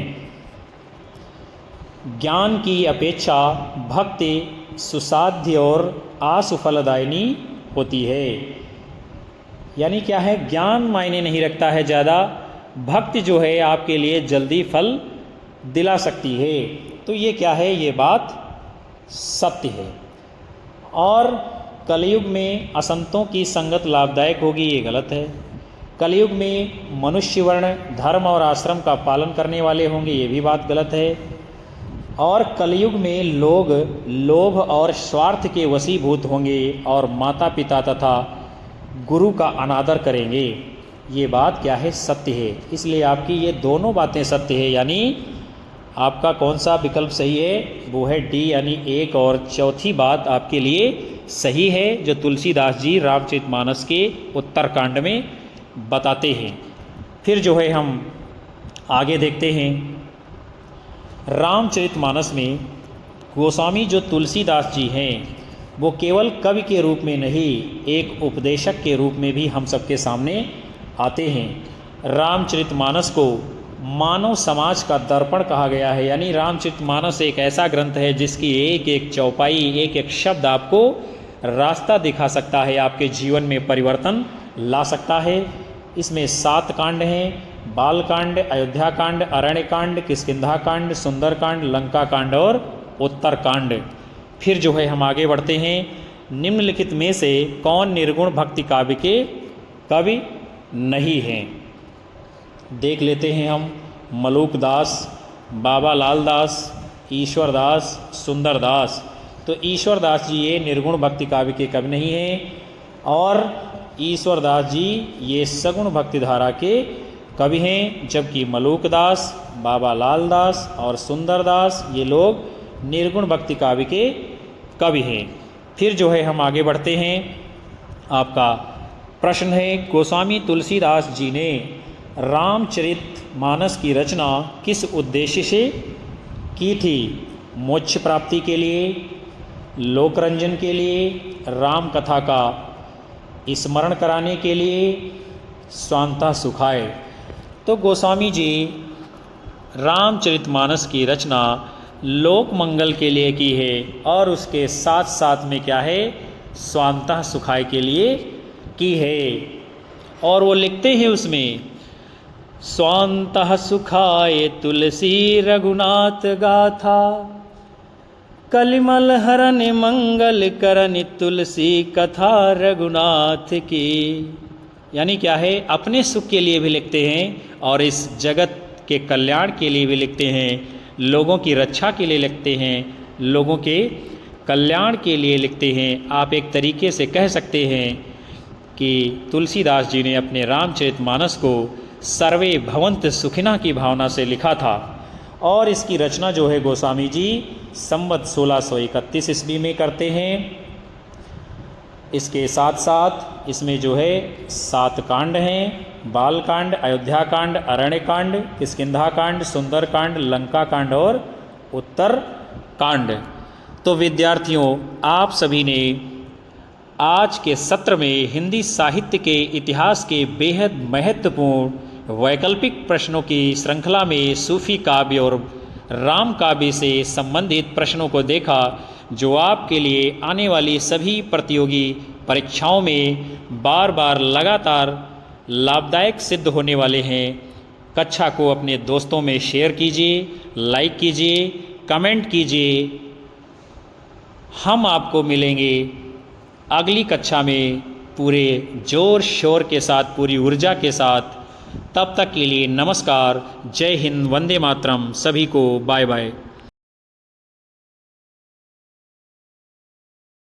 ज्ञान की अपेक्षा भक्ति सुसाध्य और आसुफलदायिनी होती है। यानी क्या है, ज्ञान मायने नहीं रखता है ज़्यादा, भक्ति जो है आपके लिए जल्दी फल दिला सकती है। तो ये क्या है, ये बात सत्य है। और कलयुग में असंतों की संगत लाभदायक होगी, ये गलत है। कलयुग में मनुष्य वर्ण धर्म और आश्रम का पालन करने वाले होंगे, ये भी बात गलत है। और कलयुग में लोग लोभ और स्वार्थ के वशीभूत होंगे और माता पिता तथा गुरु का अनादर करेंगे, ये बात क्या है, सत्य है। इसलिए आपकी ये दोनों बातें सत्य है। यानी आपका कौन सा विकल्प सही है, वो है डी, यानी एक और चौथी बात आपके लिए सही है, जो तुलसीदास जी रामचरितमानस के उत्तरकांड में बताते हैं। फिर जो है हम आगे देखते हैं। रामचरितमानस में गोस्वामी जो तुलसीदास जी हैं, वो केवल कवि के रूप में नहीं, एक उपदेशक के रूप में भी हम सबके सामने आते हैं। रामचरितमानस को मानव समाज का दर्पण कहा गया है। यानी रामचरितमानस एक ऐसा ग्रंथ है जिसकी एक एक चौपाई, एक एक शब्द आपको रास्ता दिखा सकता है, आपके जीवन में परिवर्तन ला सकता है। इसमें 7 कांड हैं, बालकांड, अयोध्याकांड, अरण्यकांड, किष्किंधाकांड, सुंदरकांड, लंकाकांड और उत्तरकांड। फिर जो है हम आगे बढ़ते हैं। निम्नलिखित में से कौन निर्गुण भक्ति काव्य के कवि नहीं हैं। देख लेते हैं हम। मलूकदास, बाबा लाल दास, ईश्वरदास, सुंदरदास। तो ईश्वरदास जी ये निर्गुण भक्ति काव्य के कवि नहीं हैं, और ईश्वरदास जी ये सगुण भक्ति धारा के कवि हैं, जबकि मलूकदास, बाबा लाल दास और सुंदरदास ये लोग निर्गुण भक्ति काव्य के कवि हैं। फिर जो है हम आगे बढ़ते हैं। आपका प्रश्न है, गोस्वामी तुलसीदास जी ने रामचरितमानस की रचना किस उद्देश्य से की थी। मोक्ष प्राप्ति के लिए, लोकरंजन के लिए, राम कथा का स्मरण कराने के लिए, स्वांतः सुखाय। तो गोस्वामी जी रामचरितमानस की रचना लोक मंगल के लिए की है, और उसके साथ साथ में क्या है, स्वांतः सुखाय के लिए की है। और वो लिखते हैं उसमें, स्वांतः सुखाय तुलसी रघुनाथ गाथा, कलिमल हरन मंगल करन तुलसी कथा रघुनाथ की। यानी क्या है, अपने सुख के लिए भी लिखते हैं और इस जगत के कल्याण के लिए भी लिखते हैं, लोगों की रक्षा के लिए लिखते हैं, लोगों के कल्याण के लिए लिखते हैं। आप एक तरीके से कह सकते हैं कि तुलसीदास जी ने अपने रामचरितमानस को सर्वे भवंत सुखिना की भावना से लिखा था। और इसकी रचना जो है गोस्वामी जी संवत 1631 ईस्वी में करते हैं। इसके साथ साथ इसमें जो है 7 कांड हैं, बालकांड, अयोध्याकांड, अरण्यकांड, किष्किंधाकांड, सुंदरकांड, लंकाकांड और उत्तरकांड। तो विद्यार्थियों, आप सभी ने आज के सत्र में हिंदी साहित्य के इतिहास के बेहद महत्वपूर्ण वैकल्पिक प्रश्नों की श्रृंखला में सूफी काव्य और राम काव्य से संबंधित प्रश्नों को देखा, जो आपके लिए आने वाली सभी प्रतियोगी परीक्षाओं में बार बार लगातार लाभदायक सिद्ध होने वाले हैं। कक्षा को अपने दोस्तों में शेयर कीजिए, लाइक कीजिए, कमेंट कीजिए। हम आपको मिलेंगे अगली कक्षा में पूरे जोर शोर के साथ, पूरी ऊर्जा के साथ। तब तक के लिए नमस्कार, जय हिंद, वंदे मातरम। सभी को बाय बाय।